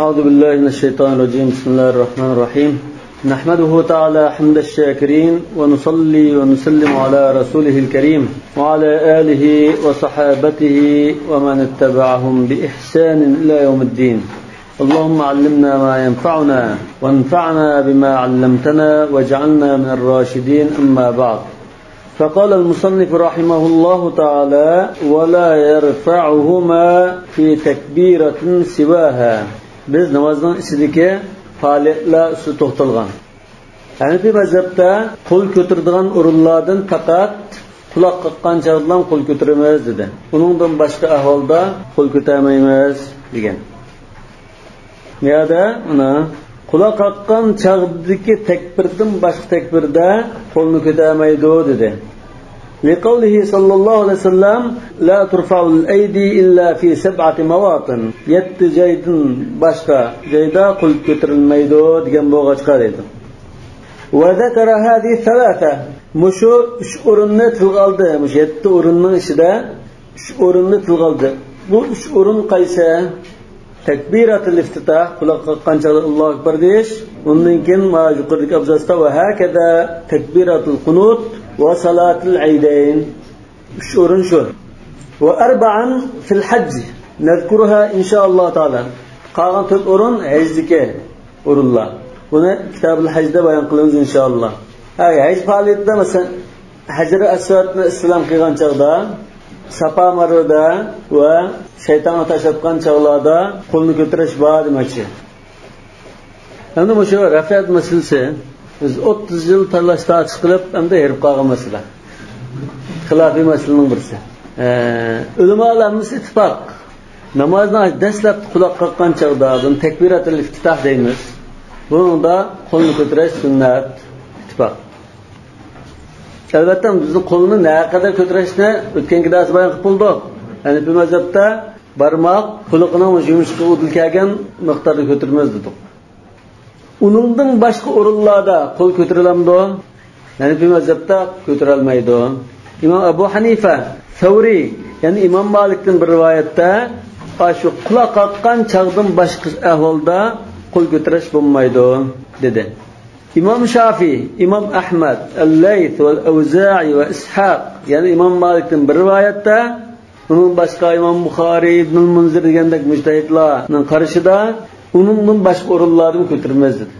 أعوذ بالله من الشيطان الرجيم. بسم الله الرحمن الرحيم. نحمده تعالى حمد الشاكرين ونصلي ونسلم على رسوله الكريم وعلى آله وصحابته ومن اتبعهم بإحسان إلى يوم الدين. اللهم علمنا ما ينفعنا وانفعنا بما علمتنا واجعلنا من الراشدين. أما بعد، فقال المصنف رحمه الله تعالى: ولا يرفعهما في تكبيرة سواها. Biz namazdan içindeki faaliyetler üstü toxtalgan. Hanifi mazhabda qo'l ko'taradigan o'rinlardan faqat quloq qaqqan chog'dan qo'l ko'taramiz dedi. Uningdan boshqa ahvolda qo'l ko'tarmaymiz degan. Niyada ana quloq qaqqan chog'dagi takbirdan boshqa takbirda qo'lni ko'tarmaydi dedi. لقوله صلى الله عليه وسلم: لا ترفع الأيدي إلا في 7 مواطن. يتجايدن باشقا جايدا قل كتر الميدو ديجن بوغا çıkarıydı. وذكر هذه 3. مشو ورنة تلغالdı. مش 7 ورنın içinde 3 ورنة تلغالdı. Bu 3 ورن qaysa? Tekbiratul iftitah, kulak qaqqan chaqda Allohu akbar deyish. Undan keyin ma yuqoridagi abzasda va hakada tekbiratul qunut va salatul aydayn. 3 o'rin shu. Va 4 fil hajj. Nazkuruha inshaalloh taala. Qolgan 4 o'rin hajzdagi o'rinlar. Buni Kitabul Hajda bayon qilamiz inshaalloh. Haj faoliyatida masalan Hajr-i Aswadni islom qilgan chaqda, Safa Marvada va shaytonga tashlatgan chog'larda qo'lni ko'tarish bor demoqchi. Endi shu rafat masalasi biz 30 yil tanlashda chiqilib, endi herib qolgan masala. Xilofiy masalaning birisi. Ulamolarimiz ittifoq. Namozni dastlab quloq qaqqan chog'da buni takbiratul iftitah deymiz. Bunda qo'lni ko'tarish sunnat, ittifoq. Albatta bizni qo'lni naqadar ko'tarishni o'tgangi dars bayon qilib bo'ldik. Ya'ni bu mazhabda barmoq quloqning yumshoq udilgan miqdorda ko'taramiz dedik. Uningdan boshqa o'rinlarda qo'l ko'tarilamdi. Ya'ni bu mazhabda ko'tarilmaydi. Imom Abu Hanifa, Savri, ya'ni Imom Malikdan bir rivoyatda shu quloq qaqqan chog'dan boshqa ahvolda qo'l ko'tarish bo'lmaydi dedi. İmam Şafii, İmam Ahmad, Al-Layth ve Al-Awza'i ve İshaq, yani İmam Malik'ten bir rivayette, onun başka İmam Bukhari, İbn-i Munzir degandek müctehidlarning qarashida, uningdan boshqa o'rinlarni ko'tarmaz dedi.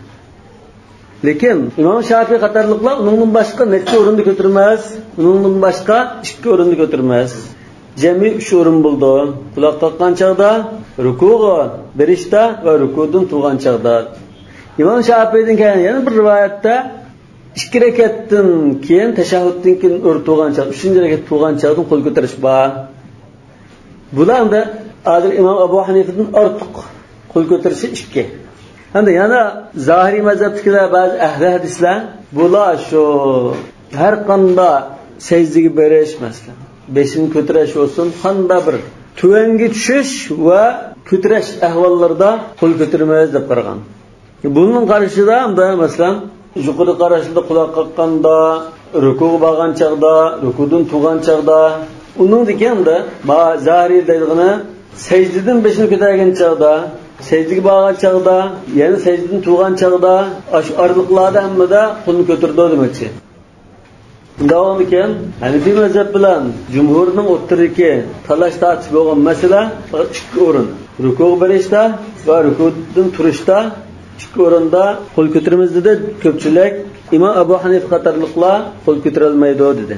Lekin İmam Şafii qatorliqlar uningdan boshqa necha o'rinni ko'tarmas, uningdan boshqa 2 o'rinni ko'tarmas. Jami 3 o'rin bo'ldi. Quloq qaqqan chog'da, rukuga berishda va rukudan turgan chog'da. İmam Şafii'den keyin yana bir rivayette 2 rakatdan keyin tashahhuddan keyin o'rtug'an chaq, 3-rakat turgan chaqdan qo'l ko'tarish bor. Bularda hozir Imom Abu Hanifadan ortiq qo'l ko'tarishi 2. Endi yana zohiriy mazhabdagilar ba'zi ahli hadislar bular shu har qanday sajdaga berish masalan, beshini ko'tarish olsun, qanday bir tuvangi tushish va ko'tarish ahvollarida qo'l ko'tarmaymiz deb qaragan. Bunun qarashida masalan yuqori qarashida quloq qaqqanda, rukuga borgan chaqda, rukudan turgan chaqda, uning deganda ma zahiri deydigini sajdadan beshini ko'targan chaqda, sajdaga borgan chaqda, yana sajdadan turgan chaqda, shu orliqlarda hammada qo'lni ko'tardi demoqchi. Davom ekan, Hanifi mazhab bilan jumhurning o'ttiriki talash tartib bo'lgan masala 2 o'rin. Rukuga berishda va rukudan turishda 2 o'rinda qo'l ko'taramiz dedi. Ko'pchilik Imom Abu Hanifa qatorliqlar qo'l ko'tarolmaydi dedi.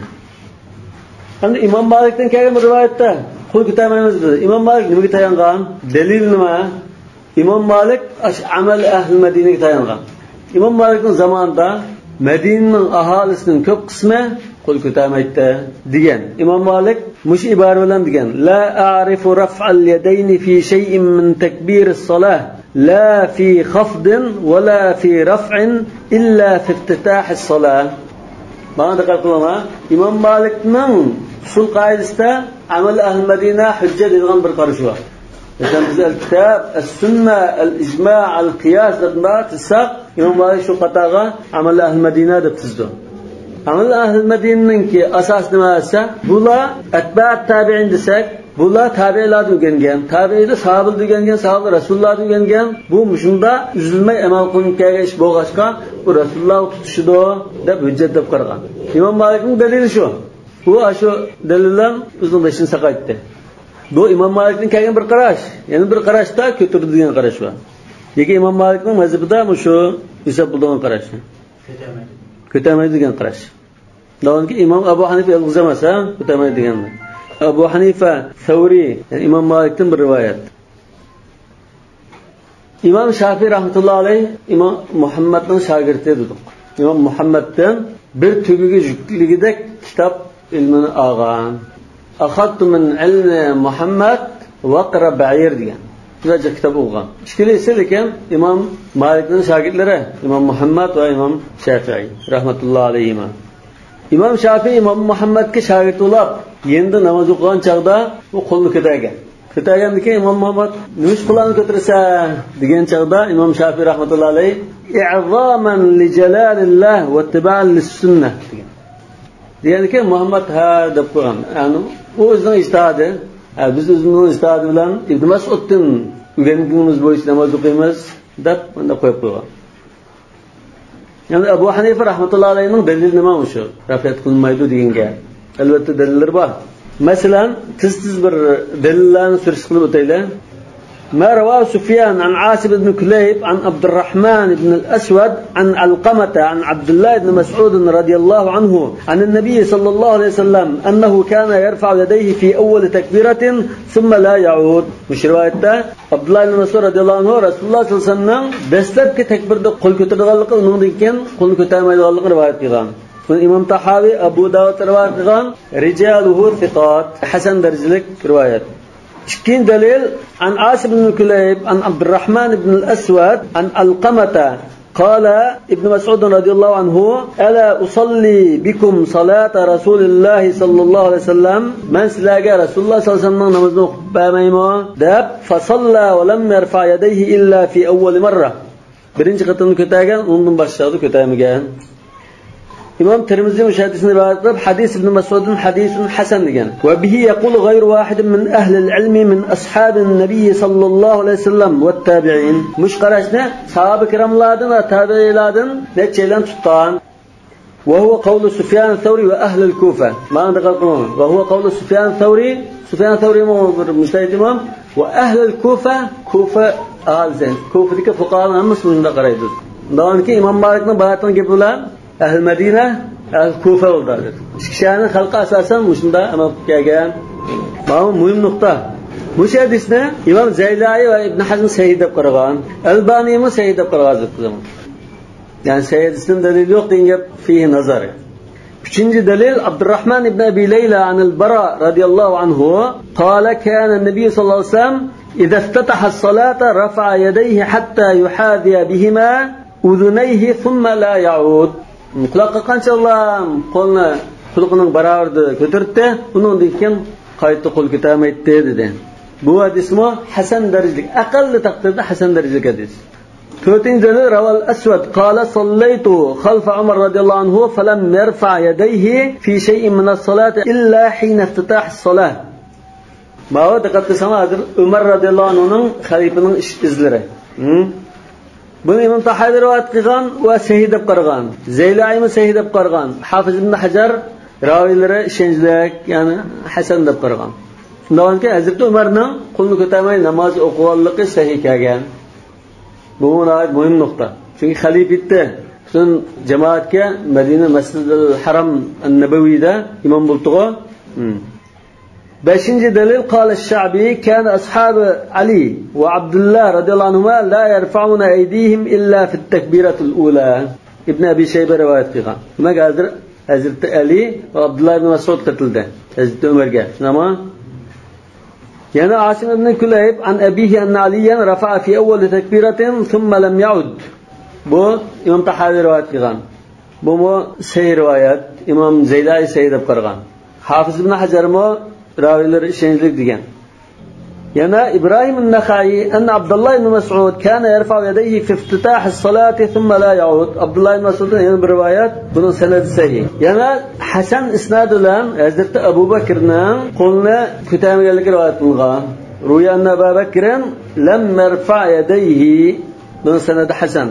Endi Imom Malikdan kelgan rivoyatda qo'l ko'tarmaymiz dedi. Imom Malik nimaga tayangan? Dalil nima? Imom Malik amal ahli Madinaga tayangan. Imom Malikning zamonida Madinaning aholisining ko'p qismi qo'l ko'tarmaydi degan. Imom Malik mush ibora bilan degan: La a'rifu raf'al yadayni fi shay'in min takbir as-salah. لا في خفض ولا في رفع إلا في افتتاح الصلاة. Bana dikkat qilma. İmam Malikning usul qoidasida amal ahli Madina hujjat degan bir qarash bor. Mesela biz al-kitab, as-sunna, al-ijma', al-qiyas debda tizsaq, İmam Malik shu qataga amal ahli Madina deb tizdi. Amal ahli Madinaning ki asas nima esa, bular atba' tabi'in desak, Bular tabiilar o'rgangan, tabiilar sahoba o'rgangan, sahoba rasululloh o'rgangan. Bu shunda uzilmay amal qilinib kelgan ish bo'lg'achqa, bu rasululloh tutishidi deb hujjat deb qaragan. Imom Malikning dalili shu. Bu shu dalillar bizning beshini saqaytdi. Bu Imom Malikning kelgan bir qarash, yana bir qarashda ko'tarilgan qarash bor. Lekin Imom Malikning mazhabida shu hisob bo'lgan qarash. Ko'tamaydigan qarash. Davonki Imom Abu Hanifa yolg'izamasa, ko'tamaydiganlar. Abu Hanifa, Savri, yani Imom Malikdan bir rivoyat. Imom Shafiy rahmatullohi alayh Imom Muhammadning shogirdi edi. Imom Muhammaddan bir tugiga yukligidek kitob ilmini olgan. Akhadtu min ilmi Muhammad va qara ba'ir degan. Shunday kitob o'qigan. Ishkilisi lekin Imom Malikning shogirdlari Imom Muhammad va Imom Shafiy rahmatullohi alayhima. Imom Shafiy Imom Muhammadga shogird bo'lib, endi namoz o'qigan chaqda u qo'lni ko'targan. Ko'targandan keyin Imom Muhammad nima qo'lini ko'tarsa degan chaqda Imom Shafiy rahmatullohi alayhi i'zoman li jalalillah va ittiba'an lis-sunnah degan. Deganki Muhammad ha deb qo'ygan. Ya'ni u o'zining ijtihodi, biz o'zimizning ijtihodi bilan Ibn Mas'uddan o'rganganimiz bo'yicha namoz o'qiymiz deb bunda qo'yib qo'ygan. Yani Abu Hanifa rahmatullohi alayhining dalili nima o'sha? Rafiyat qilmaydi deganga. Albatta dalillar bor. Masalan, tiz bir dalillarni surish qilib o'taylar. ما رواه سفيان عن عاصم بن كليب عن عبد الرحمن بن الأسود عن علقمة عن عبد الله بن مسعود رضي الله عنه عن النبي صلى الله عليه وسلم أنه كان يرفع يديه في أول تكبيرة ثم لا يعود. مش روايته عبد الله بن مسعود رضي الله عنه رسول الله صلى الله عليه وسلم دستك تكبير قل كترغلق ونمدكن قل كتامي غلق رواية قيغان. إمام طحاوي أبو داود رواية قيغان رجاله ثقات حسن درجلك رواية. شكين دليل عن عاصم بن كليب عن عبد الرحمن بن الأسود عن علقمة قال ابن مسعود رضي الله عنه ألا أصلي بكم صلاة رسول الله صلى الله عليه وسلم من سلاقى رسول الله صلى الله عليه وسلم نمزنوق باميمو داب فصلى ولم يرفع يديه إلا في أول مرة برنج قطن كتاغان ونن باشاده كتاغان. إمام ترمذي مشاهدسني بعد حديث ابن مسعود حديث حسن لجان وبه يقول غير واحد من أهل العلم من أصحاب النبي صلى الله عليه وسلم والتابعين. مش قرأنا صحابة كرام لادن وتابعي لادن نتشيلان تطان. وهو قول سفيان الثوري وأهل الكوفة ما عندك القانون. وهو قول سفيان الثوري مجتهد إمام وأهل الكوفة كوفة زين كوفة ديك فقهاء هم مسلمين قرأيدود. دان كي إمام مالكنا باتن قبلان أهل المدينة أهل الكوفة والدار. شان خلق أساسا مش ده أما كأجان. ما هو مهم نقطة. مش حديثنا إمام زيلعي وابن حزم سيد بقرغان. الباني ما سيد بقرغان زمان. يعني سيد سن دليل يقطع فيه نظر. üçüncü دليل عبد الرحمن بن أبي ليلى عن البراء رضي الله عنه قال كان النبي صلى الله عليه وسلم إذا افتتح الصلاة رفع يديه حتى يحاذي بهما أذنيه ثم لا يعود. Mutlaqqa qanchalar qo'lni xulqining barobarida ko'tardi, undan keyin qayta qo'l ko'tarmaydi dedi. Bu hadismi hasan darajalik, aqalli taqdirda hasan darajalik hadis. 4-dalil rawal aswad qala sallaytu khalfa Umar radhiyallohu anhu falam yarfa yadayhi fi shay'in min as-salati illa hina iftitah as-salah. Ba'o diqqat qilsangiz Umar radhiyallohu anhuning xalifaning ish izlari. Bunu İmam Tahavi rivayet qilgan va sahih deb qargan. Zaylaimi sahih deb qargan. Hafiz ibn Hajar ravilari ishonchli, ya'ni hasan deb qargan. Shundan keyin Hazrat Umarning qo'lni ko'tarmay namoz o'qiganligi sahih kelgan. Bu muhim nuqta. Chunki xaliflikda butun jamoatga Madina Masjidil Haram an-Nabawiyda imom bo'ldi-ku. 5-دليل قال الشعبي كان أصحاب علي وعبد الله رضي الله عنهما لا يرفعون أيديهم إلا في التكبيرة الأولى. ابن أبي شيبة رواية فيها. ما قادر حضرت علي وعبد الله بن مسعود قتلده. حضرت عمر قال. نعم. يعني عاصم بن كليب عن أبيه أن عليا رفع في أول تكبيرة ثم لم يعد. بو إمام طحاوي رواية فيها. بو مو سهي روايات إمام زيلعي سيد بقرغان. حافظ ابن حجر مو raviler işenlik degan. yana İbrahim an-Nakhai anna Abdullah ibn Mas'ud kana yarfa'u yadayhi fi iftitah as-salati thumma la ya'ud. Abdullah ibn Mas'ud'dan yana bir rivoyat, bunun sanadi sahih. Yana Hasan isnad bilan Hazrat Abu Bakrning qo'lni ko'targanligi rivoyat qilingan. Ruya anna Abu Bakrin lam yarfa' yadayhi, bunun sanadi Hasan.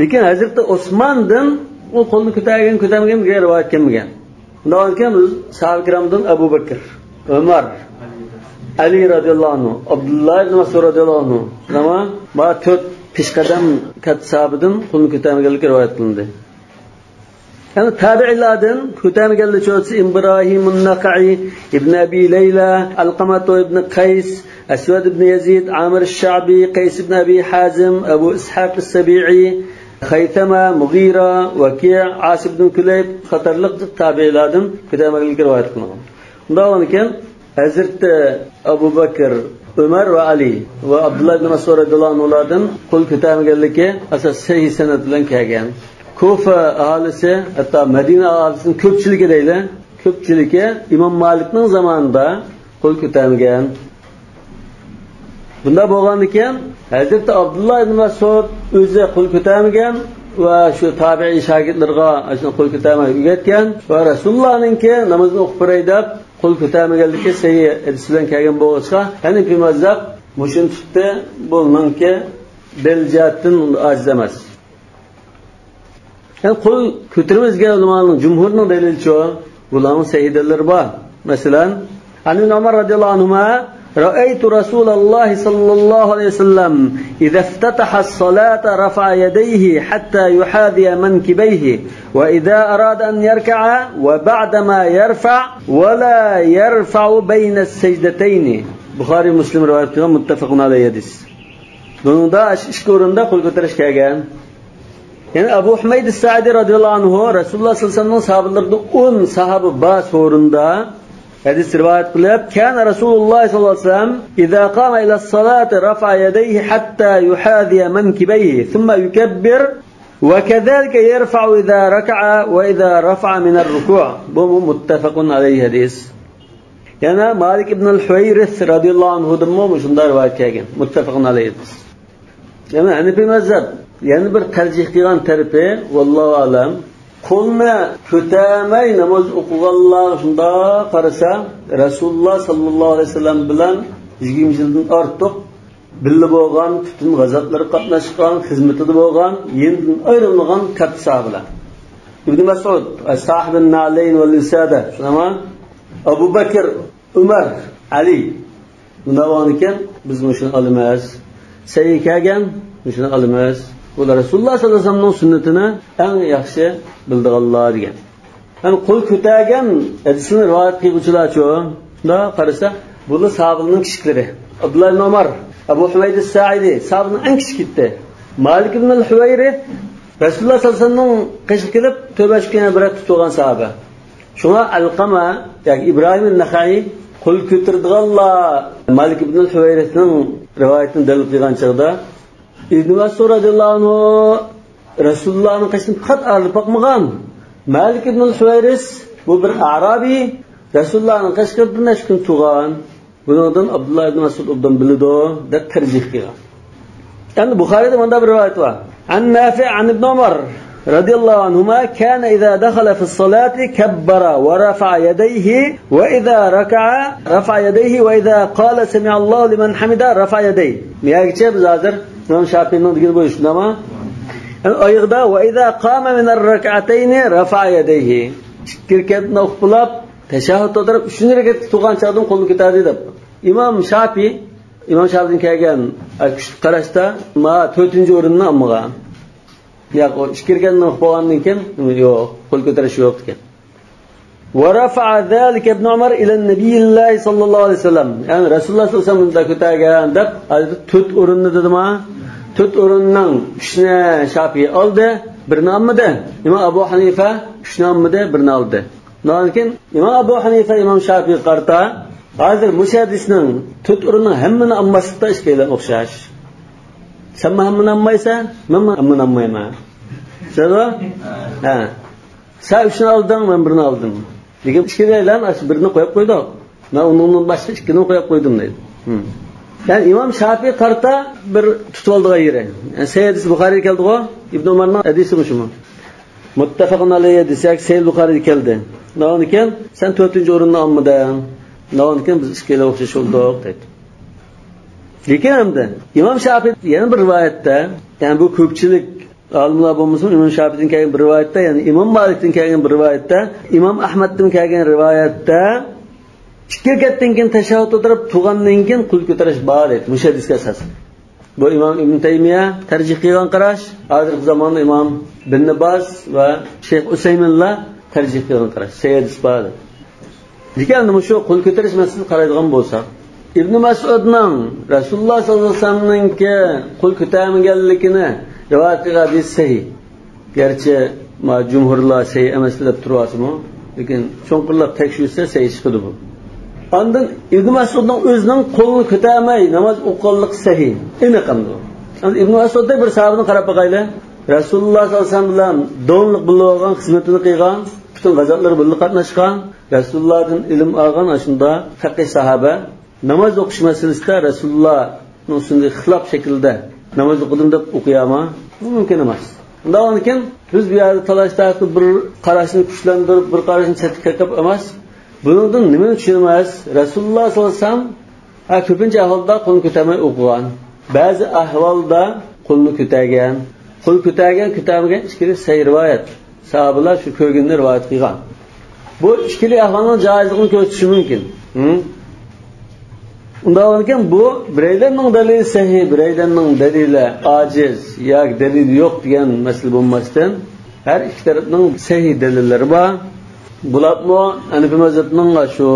Lekin Hazrat Osmondan u qo'lni ko'tarmagan rivoyat kelmagan. Undan keyin sahoba kiramdan Abu Bakr, Umar, Ali radhiyallohu anhu, Abdullah ibn Mas'ud radhiyallohu anhu, mana bu 4 peshqadam katta sahobadan qo'lni ko'tarmaganligi rivoyat qilindi. Yani tabi'lardan ko'tarmaganlar cho'si Ibrahim an-Nakhai, Ibn Abi Layla, Alqamah ibn Qays, Aswad ibn Yazid, Amir ash-Sha'bi, Qays ibn Abi Hazim, Abu Ishaq as-Sabi'i, Khaythama, Mughira, Waki', Asib ibn Kulayb qatorliq tabi'lardan ko'tarmaganligi rivoyat qilingan. Undan keyin Hazrat Abu Bakr, Umar va Ali va Abdullah ibn Mas'ud radhiyallohu anhulardan qo'l ko'tarmaganligi asos sahih sanad bilan kelgan. Kufa aholisi, hatto Madina aholisining ko'pchiligi deydi, ko'pchiligi Imom Malikning zamonida qo'l ko'tarmagan. Bunda bo'lgandan keyin Hazrat Abdullah ibn Mas'ud o'zi qo'l ko'tarmagan va shu tabi'iy shogirdlarga ashuni qo'l ko'tarmay o'rgatgan va Rasulullohninki namozni o'qib beray deb qo'l ko'tarmaganligi sahih hadis bilan kelgan bo'lsa, ya'ni bu mazhab mushun tutdi, bo'lmanki daljatin aziz emas. Yani qo'l ko'tarmazgan ulamoning jumhurning dalilichi bularning sahih dalillari bor. Masalan, Ali ibn Umar radhiyallohu anhu رأيت رسول الله صلى الله عليه وسلم إذا افتتح الصلاة رفع يديه حتى يحاذي منكبيه وإذا أراد أن يركع وبعدما يرفع ولا يرفع بين السجدتين. Bukhari Muslim rivoyat qilgan muttafaqun alayhi hadis. Bunda ikki o'rinda qo'l ko'tarish kelgan. Yani Abu Humayd as-Sa'di radhiyallohu anhu Rasululloh sallallohu alayhi vasallam sahabalaridan 10 sahabi bor o'rinda hadis rivoyat qilib, kana Rasululloh sallallohu alayhi vasallam idza qama ila as-salati rafa'a yadayhi hatta yuhadhiya mankibayhi thumma yukabbir wa kadhalika yarfa'u idza raka'a wa idza rafa'a min ar-ruku'. Bu muttafaqun alayhi hadis. Yana Malik ibn al-Huwayrith radhiyallohu anhu dan shunday rivoyat kelgan, muttafaqun alayhi hadis. Yani Hanifi mazhab yani bir tercih qilgan tarafi vallohu alam qo'lni ko'tarmay namoz o'qiganlar shunda qarasa Rasululloh sallallohu alayhi vasallam bilan 20 yildan ortiq birga bo'lgan, butun g'azotlar qatnashgan, xizmatida bo'lgan, yendan ayrilmagan katta sahobalar. Ibn Mas'ud, sahibin nalayn wal lisada, shunama Abu Bakr, Umar, Ali. Bundan ekan biz shuni olamiz. Sahih kelgan, shuni olamiz. Bu Rasululloh sallallohu alayhi vasallamning sunnatini eng yaxshi bildiganlar degan. Yani qo'l ko'targan hadisni rivoyat qiluvchilar-chi, da qarasa, bular sahobaning kichikleri. Abdullah ibn Umar, Abu Humayd as-Sa'idi sahobaning eng kichikiti. Malik ibn al-Huwayri Rasululloh sallallohu alayhi vasallamning qish kelib tövbashkina bir tutgan sahoba. Shuna Alqama yoki Ibrahim an-Nakhai qo'l ko'tardiganlar Malik ibn al-Huwayrithning rivoyatini dalil qilgan chog'da Ibn Mas'ud radhiyallohu anhu Rasulullahning qishini qat arib boqmagan. Malik ibn al-Huwayris bu bir Arabiy, Rasulullahning qishida necha kun tug'an. Bundan Abdullah ibn Mas'ud obdan bildi deb tarjih qilgan. Yani Buxoriyda bunda bir rivoyat bor. An Nafi' an Ibn Umar radhiyallohu anhuma kana idza dakhala fi as-salati kabbara wa rafa'a yadayhi wa idza raka'a rafa'a yadayhi wa idza qala sami'a Allahu liman hamida rafa'a yadayhi. Miyagcha biz hozir İmam Şafii'ning degan bo'lishdimi? Oyog'da va idza qama min ar-rak'atayn rafa'a yadayhi. Ikki rakatni o'qib tashahhud o'tirib 3-rakat turgan chog'dan qo'lni ko'tardi deb. Imom Shafii'ning kelgan qarashda ma 4-o'rinni olmagan. Yo'q, ikki rakatni o'qib bo'lgandan keyin yo'q, qo'l ko'tarish yo'q ekan. Wa rafa'a zalika ibn Umar ila an-nabiy sallallohu alayhi vasallam. Yani Rasululloh sallallohu alayhi vasallam ko'targan deb 4 o'rinni dedimi? 4 o'rinning 3ni Shafi'i oldi, birini olmadi. Imom Abu Hanifa 3ni olmadi, birini oldi. Lekin Imom Abu Hanifa Imom Shafi'i qarta hozir mushadisning 4 o'rinning hammani olmaslikda ish bilan o'xshash. Sen hammani olmaysan, men hammani olmayman. Sado? Ha. Sen 3ni olding, men birini oldim. Lekin ikkilardan birini qo'yib qo'ydik. Men undan boshqa ikkini qo'yib qo'ydim deydi. Yani İmam Şafii qarta bir tutib oldigan yeri. Yani Sayyid Buxoriy keldi-ku, Ibn Umarning hadisi mu? Muttafaqun alayhi desak, Sayyid Buxoriy keldi. Navon ekan, sen 4-o'rinni olmading. Navon ekan biz ikkala o'xshash bo'ldik dedi. Lekin hamda İmam Şafii yana bir rivoyatda, yani bu ko'pchilik olimlar bo'lmasa, İmam Şafii'dan kelgan bir rivoyatda, yani İmam Malik'dan kelgan bir rivoyatda, İmam Ahmad'dan kelgan rivoyatda ikki rakatdan keyin tashahhud o'tirib turgandan keyin qo'l ko'tarish bor edi. Mush hadisga asosan. Bu İmam Ibn Taymiya tarjih qilgan qarash, hozirgi zamonda İmam Ibn Baz va Shayx Usayminlar tarjih qilgan qarash. Sayyid bor. Lekin shu qo'l ko'tarish masalasiga qaraydigan bo'lsak, Ibn Mas'udning Rasululloh sollallohu alayhi vasallamningki qo'l ko'tarmaganligini rivoyat qilgan hadis sahih. Garchi jumhurlar sahih emas deb turyapsizmi? Lekin cho'nqirlab tekshirsa sahih chiqadi bu. Ondan Ibn Mas'udning o'zining qo'lini ko'tarmay namoz o'qiganlik sahih. Endi qanday? Ibn Mas'udda bir sahabani qarab boqayli. Rasululloh sollallohu alayhi vasallam bilan davomli bo'lgan xizmatini qilgan, butun g'azotlar bilan qatnashgan, Rasulullohdan ilm olgan ashunda faqih sahaba namoz o'qish masalasida Rasulullohning sunniga xilof shaklda namoz o'qidim deb o'qiyama, bu mumkin emas. Undan keyin biz bu yerda talashda bir qarashni kuchlantirib, bir qarashni chetga qo'yib emas. Bundan nima tushunamiz? Rasululloh sollallohu alayhi vasallam ko'pincha ahvolda qo'lni ko'tarmay o'qigan. Ba'zi ahvolda qo'lni ko'targan, ko'tarmagan ikkili sahih rivoyat. Sahobalar shu ko'rganni rivoyat qilgan. Bu ikkili ahvolning joizligini ko'rsatishi mumkin. Undan keyin bu biraylarning dalili sahih, biraylarning dalili ojiz yoki dalili yo'q degan masala bo'lmasdan, har ikki tarafning sahih dalillari bor. Bularmi Hanafi mazhabining shu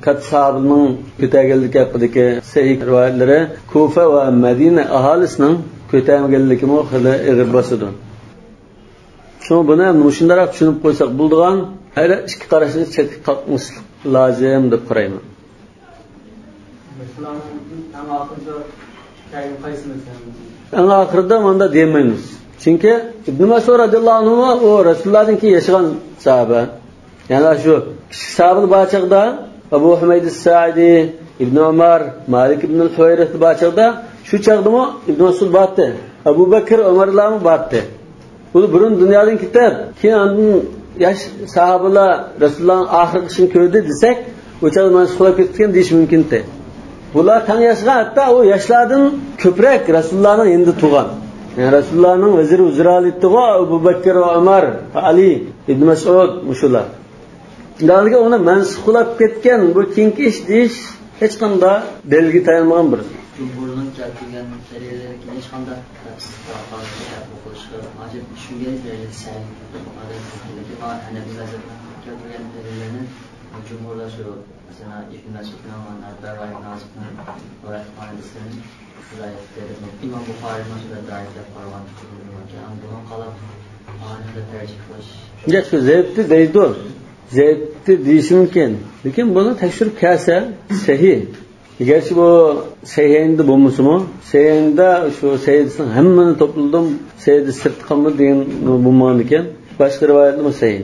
kat sahabining ko'targanligi haqidagi sahih rivoyatlari Kufa va Madina aholisining ko'tarmaganligi mo xila ig'ir bosadi. Shu buni shunday tushunib qo'ysak bo'ladigan, har ikki qarashni chetga qo'ymaslik lozim deb qarayman. Eng oxirida bunda demaymiz. Chunki Ibn Mas'ud radhiyallohu anhu o Rasulullohdan keyin yashagan sahaba. Yani şu sahabenin bahçede Abu Humayd as-Sa'idi, İbn Umar, Malik ibn al-Huwayrith bahçede şu çağda mı İbn Mas'ud battı. Abu Bakr, Ömer'ler mi battı? Bu burun dünyanın kitap. Ki andın yaş sahabeler Resulullah'ın ahir kışını gördü desek, o çağda Mas'ud'a ketken deyiş mümkündü. Bunlar tan yaşayan hatta o yaşlardan köprek Resulullah'ın yanında tuğan. Yani Resulullah'ın vezir uzralittiği Abu Bakr ve Ömer, Ali, İbn Mas'ud muşular. Dalga ona mansıqlab ketgan bu keyingi ish deyish hech qanday belgi tayinmagan bir. Jumhurning keltirgan dalillariga hech qanday o'qilishga hojat tushungan dalillar Hanafi mazhabining keltirgan dalillarni jumhurlar shu masalan Ibn Mas'udning Al-Bara ibn Azibning rivoyatlarini İmam Buxoriyning shu rivoyatlab qolgan bundan qolib olimlar tarjih qilish. Yaxshi zebti deydi. Zeyt'ti deyişi mümkün. Lekin bunu tekşirip kelse sahih. Gerçi bu sahihinde bulmuş mu? Sahihinde şu sahihinin hemmini topladım. Sahihde sırt kalma diyen bulmadan iken başka rivayetli mi sahih?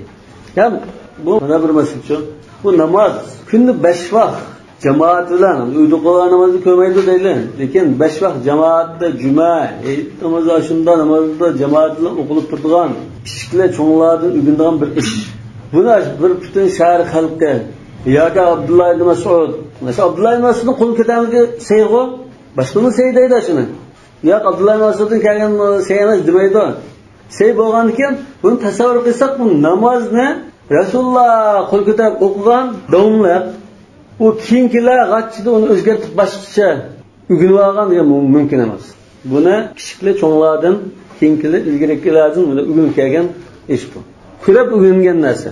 Yani bu bana bir mesele şu. Bu namaz günde 5 vakit cemaat bilen uydu kılan namazı kılmaydı değil. Lekin 5 vakit cemaatte cuma, namazı aşında namazda cemaat bilen okulup durduğun kişiler çoğunlardan ügünden bir iş. Buna bir bütün şehir halkı ya da Abdullah ibn Mas'ud. Mesela Abdullah ibn Mas'ud'un qo'l ko'tarmagi seygo, boshqani sey deydi shuni. Ya Abdullah ibn Mas'ud'un kelgan sey emas demaydi. Sey bo'lgandan keyin buni tasavvur qilsak, bu namozni Rasululloh qo'l ko'tarib o'qigan davomli u keyingilar g'achchida uni o'zgartirib boshqacha o'rganib olgan degan mumkin emas. Buni kichiklar cho'nglardan keyingilar ilgarikilardan buni o'rganib kelgan ish bu. Kurab o'rgangan narsa.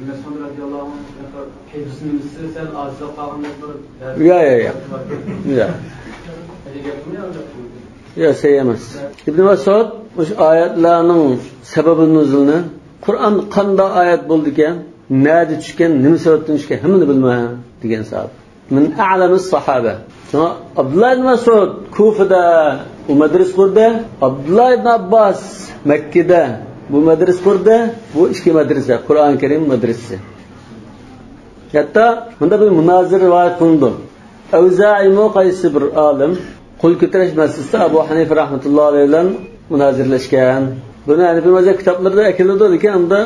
Mas'ud radhiyallohu anhu kechisini sen azza qavmlar Ya sayamaz. İbn Mas'ud o'sha oyatlarning sababi nuzulni Qur'on qanday oyat bo'ldi ekan, nada tushgan, nima sababdan tushgan hammani bilmayman degan sahoba. Min a'lamis sahaba. Sonra Abdullah ibn Mas'ud Kufada u madras qurdi, Abdullah ibn Abbas Makkada bu madras qurdi, bu ikki madrasa, Qur'on Karim madrasasi. Hatta bunda bir munozir rivoyat qilindi. Avza'i qaysi bir olim qo'l ko'tarish masalasida Abu Hanifa rahmatullohi alayhi bilan munozirlashgan. Buni Hanifi mazhab kitoblarida aytiladi ekan, unda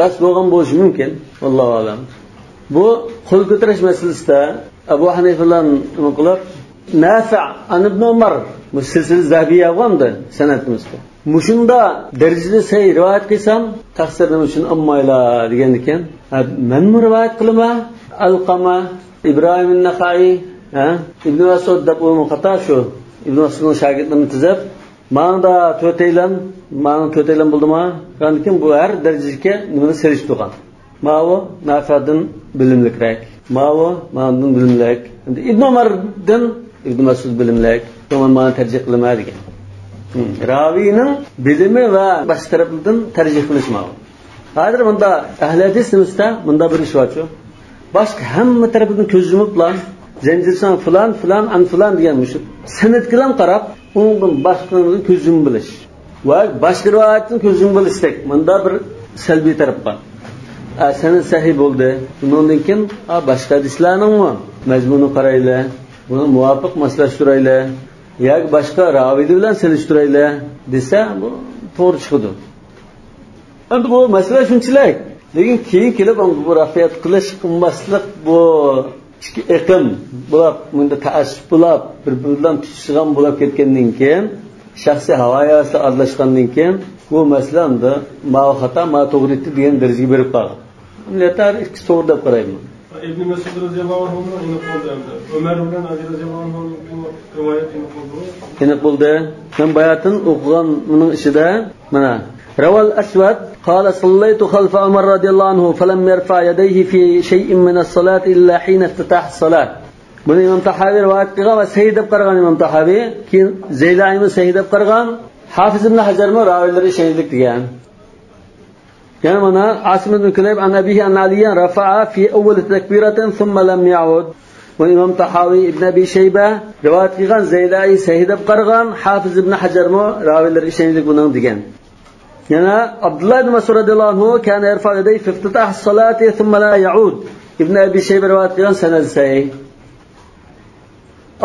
ras bo'lgan bo'lishi mumkin. Allohu a'lam. Bu qo'l ko'tarish masalasida Abu Hanifa bilan nima qilib, Nafi' an ibn Umar silsila zahabiyya bo'ldi san'atimizda. Mushunda darajada say rivoyat qilsam, taqsir nima uchun ammaylar degan ekan. Men rivoyat qilaman, Alqama, Ibrohim an-Naxai, Ibn Mas'ud deb o'yim xato shu. Ibn Mas'udning shogirdlarini tizib, "Manda to'taylan bo'ldimi?" Lekin bu har darajaga nimani serish turgan. Ma'vo Nafi'dan bilimlikrak. Ma'vodan bilimlik. Ibn Umardan Ibn Mas'ud bilimlik. To'g'ri ma'no tarjih qilmaydi degan. Ravining bilimi va boshqa tarafdan tarjih qilishmoq. Hozir bunda ahli hadis nimada bunda bir ish bor-ku. Boshqa hamma tarafdan ko'z yumib bilan zanjirsan falan an falan degan mushuk. San'atga ham qarab, undan boshqalarni ko'z yumib bilish va boshqa rivoyatni ko'z yumib bilishdak. Bunda bir salbiy taraf bor. Sanad sahih bo'ldi. Bundan keyin boshqa hadislarning mazmuni qaraylar, buni muvofiq maslashtiraylar. yoki boshqa raviylar bilan selishtiraylar desa, bu to'g'ri chiqadi. Endi bu masala shunchalik. Lekin keyin kelib bu rafiyat qilish, qilmaslik bu ikki iqim bo'lib, bunda ta'assub bo'lib, bir-biridan tutishgan bo'lib ketgandan keyin, shaxsiy havoyasi aralashgandan keyin bu masalada ma xato, ma to'g'ri degan darajaga berib qolgan. Letar ikki to'g'ri deb qarayman. İbn Mesud radhiyallohu anhu uni qo'lda Umar ibn Ali radhiyallohu anhu rivoyatini qo'lda. Uni qo'lda men bayatin o'qigan uning ichida mana Rawal Aswad qala sallaytu khalfa Umar radhiyallohu anhu falam yarfa yadayhi fi shay'in min as-salat illa hina iftitah as-salat. Buni Imom Tahavi rivoyat qilgan va sahih deb qaragan Imom Tahavi, keyin Zaylaimi sahih deb qaragan, Hafiz ibn Hajar mo ravilari shaylik degan. Yani mana Asim ibn Kulayb an abihi an Aliyan rafa'a fi awwal takbiratin thumma lam ya'ud. Ve İmam Tahavi ibn Abi Shayba rivoyat qilgan Zaylai sahih deb qaragan, Hafiz ibn Hajar mo ravilari ishonchli buning degan. Yana Abdullah ibn Mas'ud radhiyallohu anhu kana yarfa yaday fi iftitah as-salati thumma la ya'ud. Ibn Abi Shayba rivoyat qilgan sanad sahih.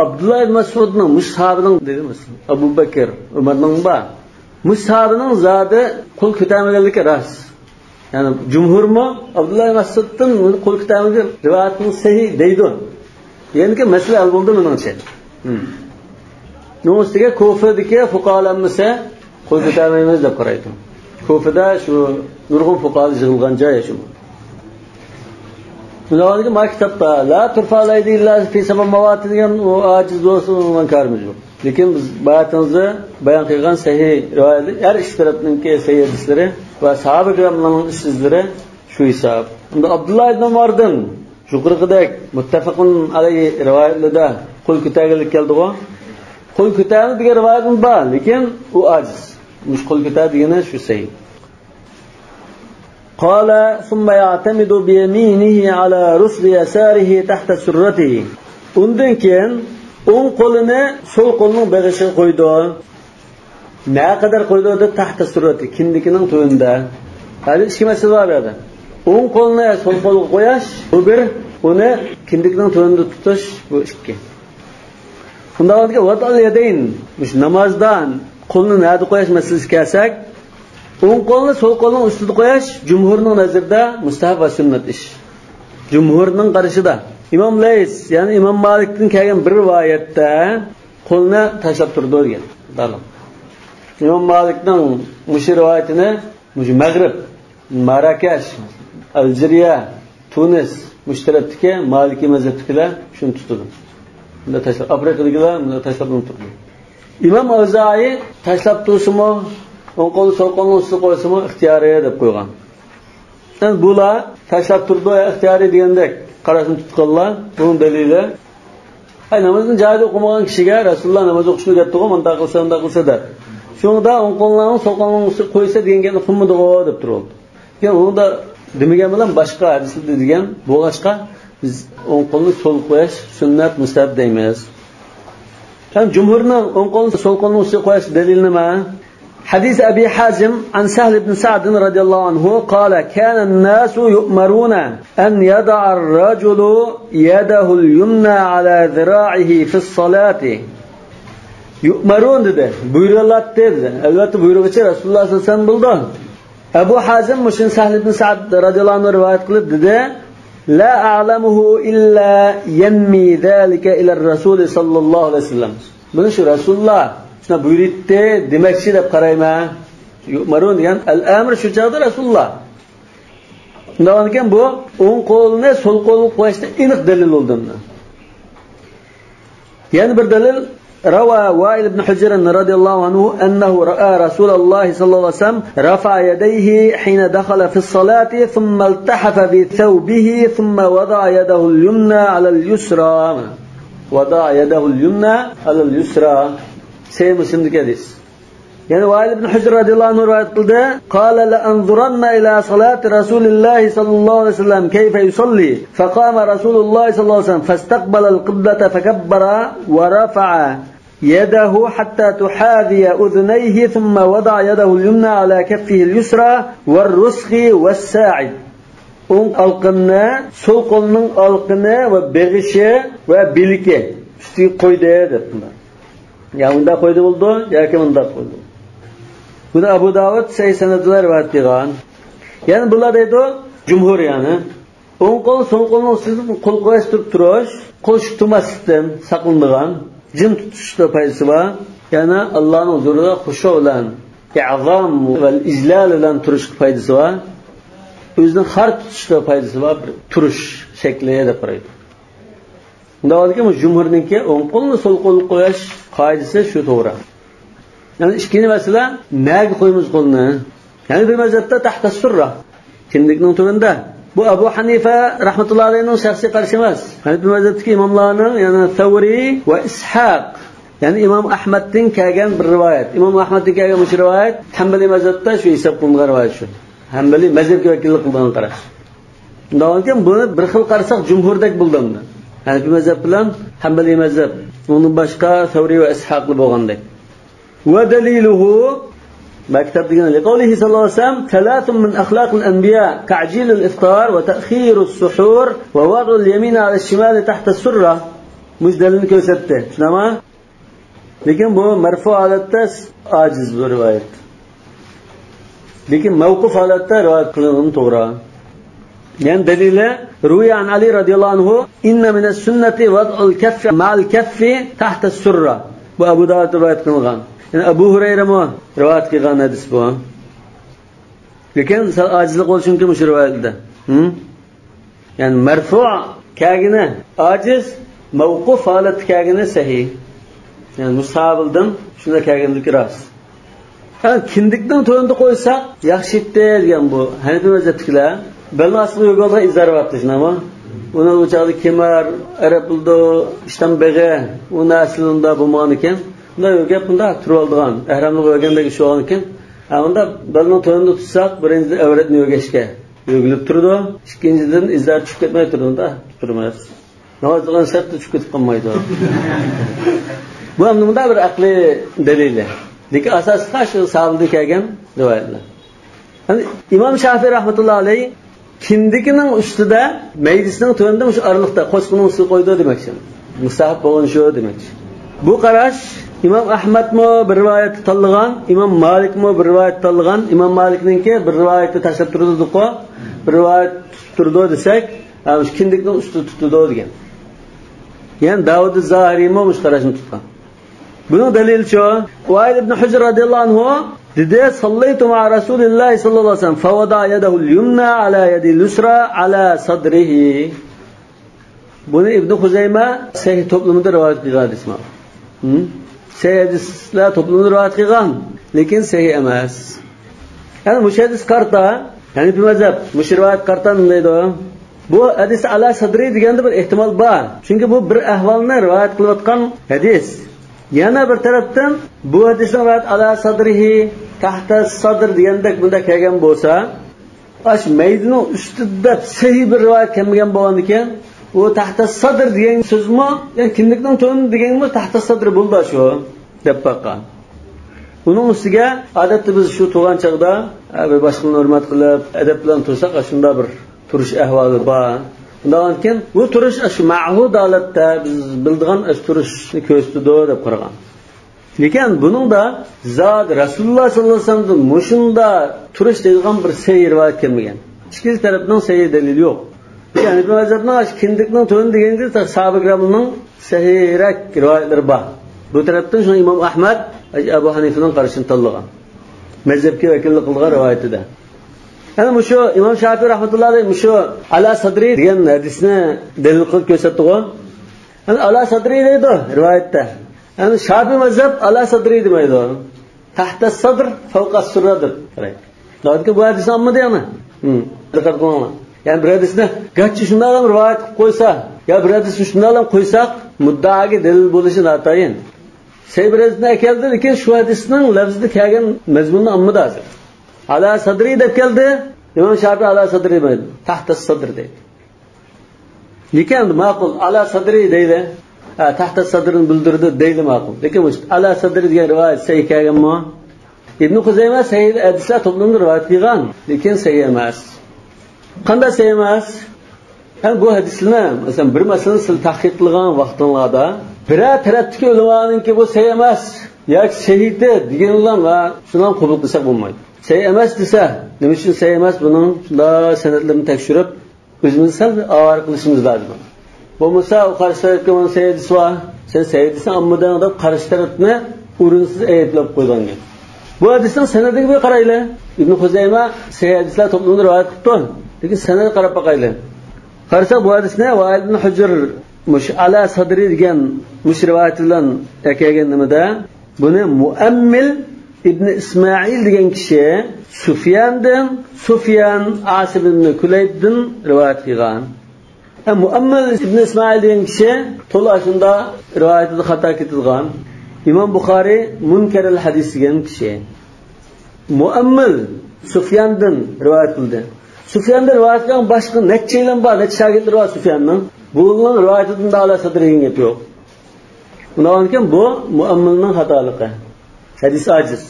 Abdullah ibn Mas'udning mushabining dedimiz. Abu Bakr, Umarning ba. Mushabining zodi qo'l ko'tarmaganligi ras. Yani cumhur mu Abdullah Mas'ud'dan qo'l ko'tarmaga rivoyatning sahih deydi. Yani ki mesele al bo'ldi meningcha. No'stiga Kufadagi fuqarolarmisa qo'l ko'tarmaymiz deb qaraydi. Kufada shu nurg'un fuqarolar yig'ilgan joy shu. Bularga maktabda la turfalaydi illa fi sabab mavati degan o aciz bo'lsin karimiz yo'q. Lekin biz bayatimizni bayon qilgan sahih rivoyatlar har ikki tarafning sahih hadislari va sahoba kiramlarning so'zlari shu hisob. Unda Abdullah ibn Umardan yuqorqidek muttafaqun alayhi rivoyatlarda qo'l ko'targanlik keldi-ku. Qo'l ko'tardi degan rivoyat bor, lekin u ajiz. Mush qo'l ko'tardi degani shu sahih. Qala thumma ya'tamidu bi yaminihi ala rusli yasarihi tahta surratihi. Undan keyin o'ng qo'lini so'l qo'lning bag'ishiga qo'ydi. Ne kadar qo'ydi deb tahta surrati, kindikining to'yinda. Hali ikki masala bor edi. O'ng qo'lni so'l qo'lga qo'yash, bu bir, uni kindikining to'yinda tutish, bu ikki. Bunda o'tga vat'al yadayn, mush namozdan qo'lni nada qo'yash masalasiga kelsak, o'ng qo'lni so'l qo'lning ustida qo'yash jumhurning nazarida mustahab va sunnat ish. Jumhurning qarashida İmam Lays, yani İmam Malik'ten kelgan bir rivoyatda qo'lni tashlab turdi degan. Dalil. İmam Malik'ning mush rivoyatini mush Mag'rib, Marakash, Aljiriya, Tunis mushtarakdagi Maliki mazhabdagilar shuni tutdi. Bunda tashlab Afrikadagilar bunda tashlab turdi. İmam Avza'i tashlab tursimi, o'ng qo'l so'l qo'lni ustiga qo'ysimi ixtiyoriy deb qo'ygan. Yani bular tashlab turdi ixtiyoriy degandek qarashni tutganlar, bunun dalili namozning joyida o'qimagan kishiga Rasululloh namoz o'qishni o'rgatdi-ku, munda qilsa da. Shunda o'ng qo'lni so'l qo'lni ustiga qo'ysa degan gapni xummidigo deb turibdi. Keyin unda demagan bilan boshqa hadislarda degan bo'lg'achqa biz o'ng qo'lni so'l qo'yish sunnat mustahab deymiz. Ham jumhurning o'ng qo'lni so'l qo'lni ustiga qo'yish dalili nima? حديث أبي حازم عن سهل بن سعد رضي الله عنه قال كان الناس يؤمرون أن يضع الرجل يده اليمنى على ذراعه في الصلاة. يؤمرون dedi. Buyuruyorlar dedi. Elbette buyruğu Resulullah sallallahu aleyhi ve sellem buldu. Ebu Hazim Muşin Sahl ibn Sa'd radıyallahu anh rivayet kılıp dedi. La a'lamuhu illa yenmi zalika ila Resul sallallahu aleyhi ve sellem. Bunu şu Resulullah şuna buyurdu demekçi de qarayma. Yu'marun degan al-amr şu chaqda Resulullah. Undan keyin bu o'ng qo'lni so'l qo'lga qo'yishda aniq dalil bo'ldi. Yani bir dalil روى وائل بن حجر رضي الله عنه أنه رأى رسول الله صلى الله عليه وسلم رفع يديه حين دخل في الصلاة ثم التحف بثوبه ثم وضع يده اليمنى على اليسرى. وضع يده اليمنى على اليسرى. سي مسلم كذا. يعني وائل بن حجر رضي الله عنه قال لأنظرن إلى صلاة رسول الله صلى الله عليه وسلم كيف يصلي فقام رسول الله صلى الله عليه وسلم فاستقبل القبلة فكبر ورفع يده حتى تحاذي أذنيه ثم وضع يده اليمنى على كفه اليسرى والرسخ والساعد. alqinni so'l qo'lning alqini va beg'ishi va biligi ustiga qo'ydi debdilar. Ya unda qo'ydi bo'ldi yoki unda qo'ydi. Buni Abu Davud sahih sanadlar rivoyat qilgan. Ya'ni bular deydi jumhur yani o'ng qo'l so'l qo'lni ustiga qo'l qo'yish turish, qo'l tutmasdan saqlanadigan jim tutishda foydasi bor. Ya'ni Allohning huzurida xushu bilan, i'zom va ijlal bilan turish foydasi bor. O'zining har tutishda foydasi bor, turish shakliga deb qaraydi. Undaqki bu jumhurningki o'ng qo'lni so'l qo'lga qo'yish qoidasi shu to'g'ri. Yani ikkinchi masala nega qo'yamiz qo'lni? Yani bir mazhabda tahta surra, kindikning tubida. Bu Abu Hanifa rahmatullohi alayhining shaxsiy qarashi emas. Yani bir mazhabdagi imomlarning, yani Savri va Ishaq, yani Imom Ahmadning kelgan bir rivoyat. Imom Ahmadning kelgan bu rivoyat Hanbali mazhabda shu hisob qilingan rivoyat shu. Hanbali mazhabga vakillik qilgan qarash. Undaqki buni bir xil qarasak jumhurdek bo'ldimdi. Hanafi mazhab bilan Hanbali mazhab, undan boshqa Savri va Ishaqli bo'lgandek. Wa daliluhu maktab degan qavlihi sallallohu alayhi vasallam thalathun min akhlaqil anbiya ta'jil al-iftar wa ta'khir as-suhur wa wad' al-yamin 'ala ash-shimal tahta as-surra. Mujdalini ko'rsatdi. Shunami? Lekin bu marfu holatda ojiz bu rivoyat. Lekin mavquf holatda rivoyat qilingan to'g'ri. Yani delile Ruya an Ali radıyallahu anhu inne min as-sunnati wad'ul kaffi ma'al kaffi tahta as-surra. Bu Abu Davud rivayet qilgan. Yani Abu Hurayra mo rivayet qilgan hadis bu. Lekin ajizlik bo'lishi mumkin shu rivoyatda. Yani marfu' kagini ajiz, mavquf holat kagini sahih. Yani musabildan shunda kaginlik rost. Yani kindikning to'yinda qo'ysak yaxshi degan bu. Hanafi mazhabdagilar Bellaslı yolda izar vardı ama ona uçağı kemer, Arapıldı, işten beğe, ona aslında bu manken. Bunda yok hep bunda turaldıgan. Ehramlık öğrendeki şu anken. Onda balon toyunda tutsak birinci öğretmiyor geçke. Yogulup durdu. İkinciden izar çıkıp etmeye durduğunda durmaz. Namazdan şart da çıkıp kalmaydı. Bu anlamda bir akli delili. Dik asas taşı sağladı kegen rivayetler. Yani İmam Şafii rahmetullahi aleyh kindikining ustida maydisining to'yinda shu araliqda qo'shqining ustiga qo'ydi demoqchi. Mustahab bo'lgan shu demoqchi. Bu qarash Imom Ahmadmi bir rivoyat tanlagan, Imom Malikmi bir rivoyat tanlagan, Imom Malikningki bir rivoyatni tashlab turdi-ku, bir rivoyat turdi desak, shu kindikning ustida tutdi degan. Yani Davud az-Zahiriymi shu qarashni tutgan. Buning dalili shu, Wa'il ibn Hujr radhiyallohu anhu dedi sallaytu ma'a Rasulillahi sallallahu aleyhi ve sellem fawada yadahu al-yumna ala yadi al-yusra ala sadrihi. Bunu İbn Huzeyme sahih toplumunda rivayet qilgan ismi. Sahih hadislar toplumunda rivayet qilgan, lekin sahih emas. Yani mushahhis qarta, yani bir mazhab mushrivat qartan deydi. Bu hadis ala sadri deganda bir ehtimol bor. Chunki bu bir ahvolni rivayet qilayotgan hadis. Yana bir tarafdan bu hadisning rivoyat ala sadrihi tahta sadr degandek bunda kelgan bo'lsa, ash maydining ustida sahih bir rivoyat kelmagan bo'lgan ekan, u tahta sadr degan so'zmi, ya'ni kindikning to'ni deganmi tahta sadr bo'ldi shu deb baqqan. Bunun ustiga odatda biz shu tug'an chaqda bir boshqani hurmat qilib, adab bilan tursak, shunda bir turish ahvoli bor. Undan keyin bu turish shu ma'hud holatda biz bildigan turishni ko'rsatdi deb qaragan. Lekin buning da zot Rasululloh sollallohu alayhi vasallam mushunda turish degan bir sayr va kelmagan. Ikki tarafning sayr dalili yo'q. Yani bu mazhabning kindikning to'yin deganda sahoba kiramning sahiyrak rivoyatlari bor. Bu tarafdan şu İmam Ahmad Abu Hanifa'nın qarashini tanlagan. Mazhabga vakillik qilgan rivoyatida. Yani şu İmam Şafii rahmetullah alayhi şu ala sadri degan hadisni dalil qilib ko'rsatdi-ku. Yani ala sadri deydi rivoyatda. Yani Şafii mazhab ala sadri demaydi. Tahta sadr fawqa surradir. Qarang. Bu hadisni olmadi yana. Diqqat qiling. Yani bir hadisni gachchi shunday ham rivoyat qilib qo'ysa, ya bir hadisni shunday ham qo'ysak, muddaoga dalil bo'lishi notayin. Seybirasini keldi, lekin shu hadisning lafzida kelgan mazmunni olmadi hozir. Ala sadri deb keldi, İmam Şafii ala sadri demadi, tahta sadr deydi. Lekin ma'qul ala sadri deydi. Tahta sadrni bildirdi deydi ma'qul. Lekin ala sadri degan rivoyat sahih kelganmi? Ibn Huzayma sahih hadislar to'plamida rivoyat qilgan, lekin sahih emas. Qanday sahih emas? Yani bu hadisni masalan bir masalani siz tahqiq qilgan vaqtinglarda biror tarafdagi ulamoninki bu sahih emas yoki sahihdi deganlar va shuni qabul qilsak bo'lmaydi. Sahih emas desa, nima uchun sahih emas? Buning shunday sanadlarini tekshirib o'zimizni sal avvar qilishimiz lozim. Bo'lmasa u qarshi tarafga mana sahih hadis bor, sen sahih desan ammadan deb qarshi tarafni o'rinsiz ayblab qo'ygan. Bu hadisning sanadiga bir qaraylar. Ibn Huzayma sahih hadislar to'plamida rivoyat qildi. Lekin sanad qarab boqaylik. Qarasa bu hadisni Va'il ibn Hujr mush ala sadri degan mush rivoyat bilan kelgan nimada buni Muammil ibn Ismoil degan kishi Sufyan Asim ibn Kulaybdan rivoyat qilgan. Muammil ibn Ismoil degan kishi to'lashunda rivoyatida xato ketilgan. İmam Buxoriy Munkar al-Hadis degan kishi. Muammil Sufyandan rivoyat qildi. Sufyandan rivoyat qilgan boshqa necha ilm bor, necha shogirdlar bor Sufyanning. Buning rivoyatidan da ala sadrining gapi yo'q. Undan keyin bu Muammilning xatoligi. Hadis ojiz.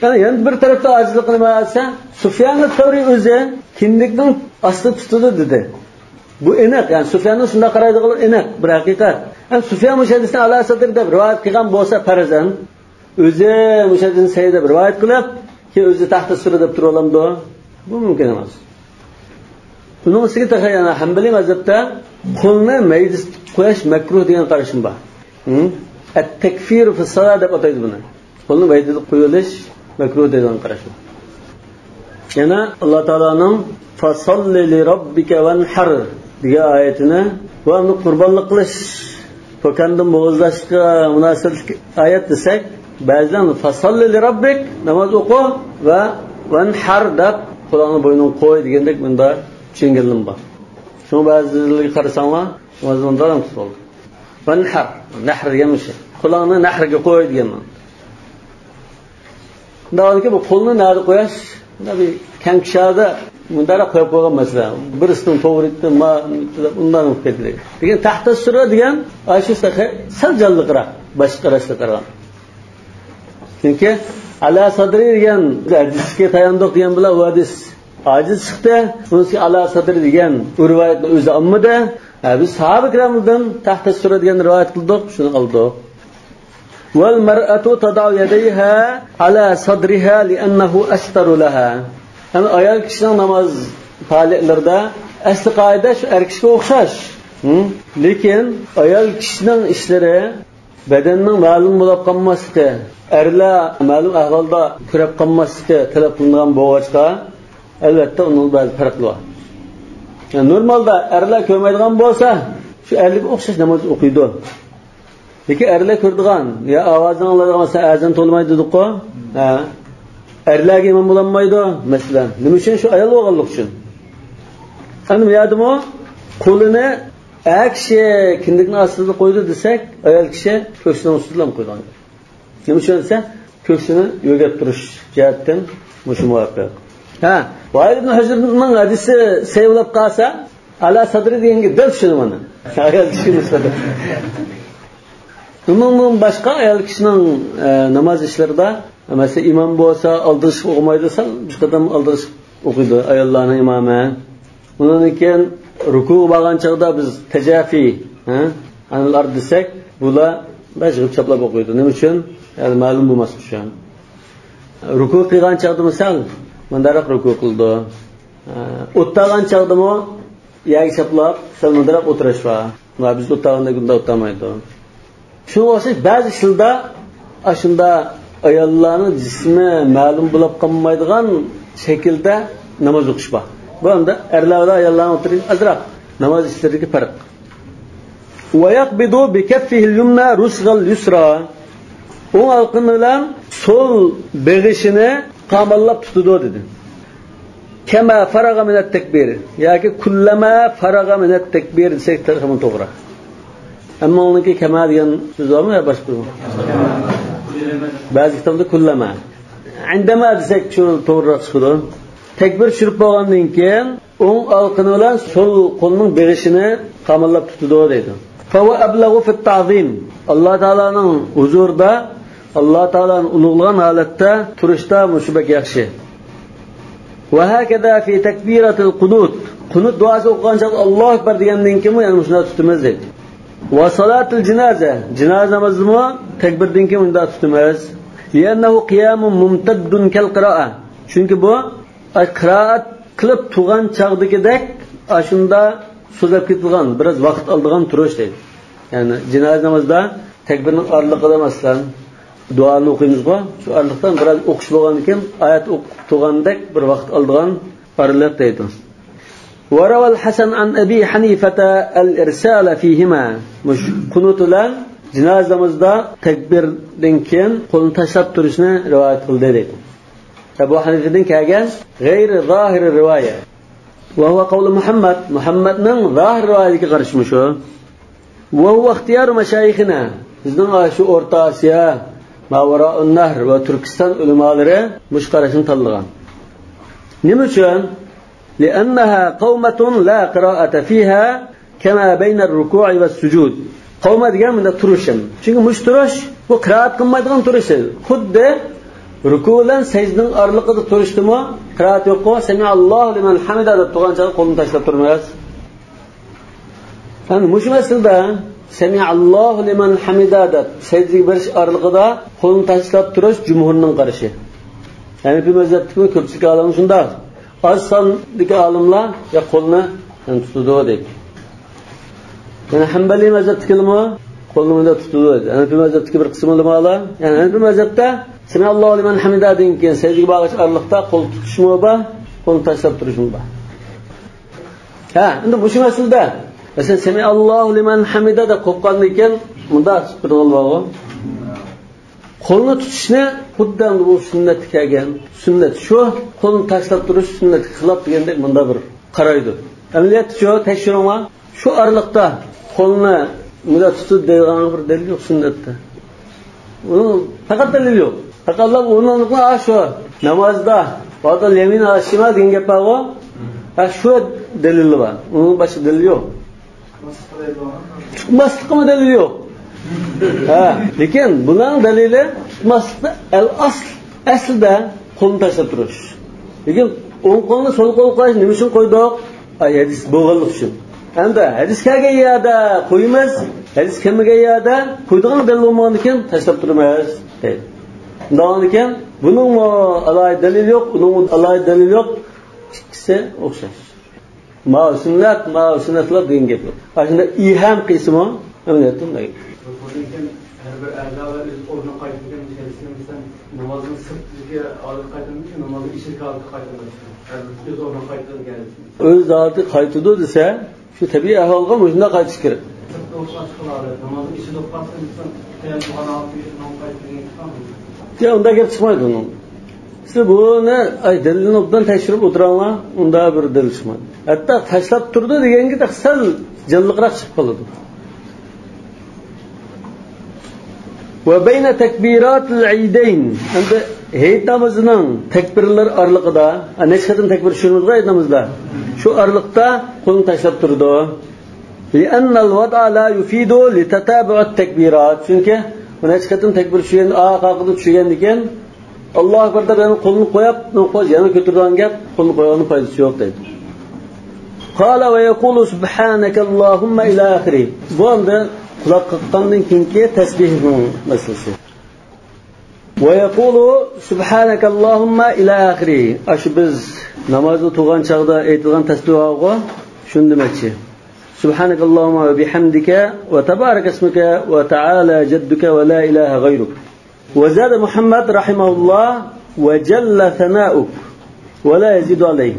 Yani bir tarafda ojizlik qilmasa, Sufyanning Tavriy o'zi kindikning ostida tutdi dedi. Bu aniq, yani Sufyanning shunda qaraydigan aniq, bir haqiqat. Yani Sufyan mushadisni ala sadr deb rivoyat qilgan bo'lsa farazan, o'zi mushadisni sahih deb rivoyat qilib, ki o'zi tahta sura deb tura olamdi. Bu mumkin emas. Bunun ustiga taqayana Hanbali mazhabda qo'lni maydiz qo'yish makruh degan qarashim bor. At-takfir fi salat deb ataydi buni. Qo'lni maydiz qo'yilish makruh degan qarash. Yana Alloh taolaning fasalli li robbika vanhar degan oyatini va uni qurbonlik qilish to'kandan bo'g'izlashga munosib oyat desak, ba'zan fasalli li robbik namoz o'qi va vanhar deb Qur'onni bo'yniga qo'y degandek bunda tushunganim bor. Shuni ba'zilarga qarasanglar, mazmundan ham tutildi. Nahr degan şey. Qur'onni nahrga qo'y deganman. Davomki bu qo'lni nari qo'yish, bir kankishada bundara qo'yib qo'ygan masala. Birisining to'g'ri etdi, undan o'tib ketdi. Lekin tahta sura degan shu sal jalliqroq, boshqa qarashga qaragan. Chunki ala sadri degan hadisga tayandiq degan bilan u hadis ojiz chiqdi. Bunisi ala sadri degan rivoyatni o'zi olmadi. Biz sahoba kiramdan tahta sura degan rivoyat qildik, shuni oldik. Wal mar'atu tad'u yadayha ala sadriha li'annahu astaru laha. Yani ayol kishining namoz faoliyatlarida asli qoida shu er kishiga o'xshash. Lekin ayol kishining ishlari badanning ma'lum bo'lib qolmasligi, erlar ma'lum ahvolda ko'rib qolmasligi talab qilingan bo'g'achqa albatta uning ba'zi farqlari bor. Yani normalda erlar ko'rmaydigan bo'lsa, shu erlarga o'xshash namoz o'qiydi. Lekin erlar ko'rdigan, ya ovozini oladigan bo'lsa azon to'lmaydi dedik-ku. Erlarga imom bo'lolmaydi, masalan. Nima uchun? Shu ayol bo'lganlik uchun. Ana bu yerdami qo'lini kishi kindikning ostida qo'ydi desak, ayol kishi ko'ksining ustidan qo'ygan. Nima uchun desa, ko'ksini yo'gab turish jihatdan mushum muvaffaq. Va'il ibn Hujrning hadisi sevlab qolsa, ala sadri deganga dil tushunadi mana. Ayol tushunadi. Bunun başqa ayol kishining namoz ishlarida, masalan, imom bo'lsa, aldirish o'qimaydi desa, bu qadam aldirish o'qiydi ayollarning imomi. Undan keyin ruku bo'lgan chog'da biz tajafi, analar desak, bular bajg'ib chaplab o'qiydi. Nima uchun? Yani ma'lum bo'lmas uchun. Ruku qilgan chog'da misol, mandaroq ruku qildi. O'tgan chog'dami yagi chaplab, salmondaroq o'tirish va biz o'tganda gunda o'tmaydi. Shu o'xshash ba'zi ishlarda ashunda ayollarning jismi ma'lum bo'lib qolmaydigan shaklda namoz o'qish bor. Bu hamda erlar va ayollarning o'tirish azroq namoz ishlaridagi farq. Wa yaqbidu bi kaffihi al-yumna rusghal yusra. O alqin bilan sol beg'ishini qamallab tutadi dedi. Kama faraga min at-takbir. Yoki kullama faraga min at-takbir desek tarixim to'g'ri. Ammo uniki kama degan so'z bormi yo boshqa? Ba'zi kitobda kullama. Indama desek to'g'riroq chiqadi. Takbir tushirib bo'lgandan keyin o'ng alqini bilan sol qo'lning beg'ishini qamallab tutadi dedi. Fa wa ablaghu fi at-ta'zim. Alloh taolaning huzurida Allah Ta'ala'nın ulug'lagan holatda turishda mushbak yaxshi. Va hakada fi takbiratil qunut. Qunut duosi o'qigancha Alloh akbar degandan keyin yana shunday tutamiz dedi. Va salatul jinoza. Jinoza namozimi takbirdan keyin unda tutamiz. Li'annahu qiyamun mumtaddun kal qira'a. Chunki bu qiroat qilib turgan chog'dagidek ashunda so'zlab ketilgan, biroz vaqt oladigan turish deydi. Ya'ni jinoza namozda takbirning oraliqida masalan duani o'qiymiz-ku, shu oraliqdan biroz o'qish bo'lgandan keyin oyat o'qib turgandek bir vaqt oladigan oraliq deydi. Wa rawal Hasan an Abi Hanifata al-irsal fihima. Mush qunut bilan jinozamizda takbirdan keyin qo'lni tashlab turishni rivoyat qildi deydi. Abu Hanifadan kelgan g'ayri zohir rivoya. Va huwa qawl Muhammadning zohir rivoyatiga qarshi shu. Va huwa ixtiyor mashayikhina. Bizning shu O'rta Osiyo, Mavro'un Nahr va Turkiston ulamolari mush qarashni tanlagan. Nima uchun? Li'annaha qawmatun la qira'ata fiha kama bayna ar-ruku'i was-sujud. Qawma degan bunda turishim. Chunki mush turish bu qira'at qilmaydigan turish. Xuddi ruku bilan sajdaning oralig'ida turishdimi? Qira'at yo'q-ku, sami'allohu liman hamida deb turgancha qo'lni tashlab turmaysiz. Hani mush masalada sami'allohu liman hamida deb sajdaga berish oralig'ida qo'lni tashlab turish jumhurning qarashi. Ya'ni bu mazhabning ko'pchilik olimlar shunday. Az sondagi olimlar ya qo'lni tutadi deydi. Yani Hanbali mazhabdikilmi qo'lni tutadi. Yani bu mazhabdagi bir qism olimlar, yani bu mazhabda sami'allohu liman hamida degan keyin sajdaga bag'ish oraliqda qo'l tutishmi bor, qo'lni tashlab turishmi bor. Endi bu masalada mesela sami'allohu liman hamida deb qo'ygandan keyin bunda bir g'ol bor. Qo'lni tutishni xuddan bu sunnat kelgan. Sunnat shu, qo'lni tashlab turish sunnat xilof degandek bunda bir qaraydi. Amaliyat shu tekshirma, shu oraliqda qo'lni bunda tutib degan bir dalil yo'q sunnatda. Uni faqat dalil yo'q. Faqat o'rnini shu namozda vaqt yamin ashima degan gap bor. Shu dalili bor. Uning boshqa dalili yo'q. Tutmaslikmi dalili yo'q. Lekin buning dalili tutmaslikda aslida qo'lni tashlab turish. Lekin o'ng qo'lni so'l qo'lga qo'yish nima uchun qo'ydik? Hadis bo'lganlik uchun. Endi hadis kelgan yerda qo'yamiz, hadis kelmagan yerda qo'ydigan dalil bo'lmagan ekan tashlab turamiz. Undan keyin buning alohida dalil yo'q, uning alohida dalil yo'q. Ikkisi o'xshash. Ma sunnatlar degan gap yo'q. Shunda iham qismi amaliyotda unday. Her bir erdalar o'rniga qaytgan meselesi mesela namazın sırtlığa alıp qaytılmış, namazın işirki alıp qaytılmış. Öz o'rniga qaytılgan geldi. Öz zati qaytadi desa, shu tabiiy ahvolga shunda qaytish kerak. Sırtda o'xshash qiladi. Namazın ishida o'qasa inson tayanchug'ini olib qaytgan. Ya unda gap chiqmaydi uning. Siz buni dalilni obdan tekshirib o'tiranglar, unda bir dalil chiqmaydi. Hatto tashlab turdi deganga sal jalliqroq chiqib qoladi. Ve beyne tekbiratul eydeyn. Endi hayit namazının tekbirler aralıqda, neçadan tekbir şunuzda hayit namazda. Şu aralıqda qo'lni tashlab turdi. لأن الوضع لا يفيد لتتابع التكبيرات. Çünkü buna hiç katım tekbir düşüyen, kalkıp düşüyen diken Allah Ekber'de benim kolunu koyup, yana götürden gel, kolunu koyanın faydası yok dedi. قال ويقول سبحانك اللهم إلى آخره. Bu anda kulak kakkanın kinki tesbihinin meselesi. ويقول سبحانك اللهم إلى آخره. Aşı biz namazı tuğan çağda eğitilen tesbih ağı şunu demekçi. سبحانك اللهم وبحمدك وتبارك اسمك وتعالى جدك ولا إله غيرك. وزاد محمد رحمه الله وجل ثناؤك ولا يزيد عليه.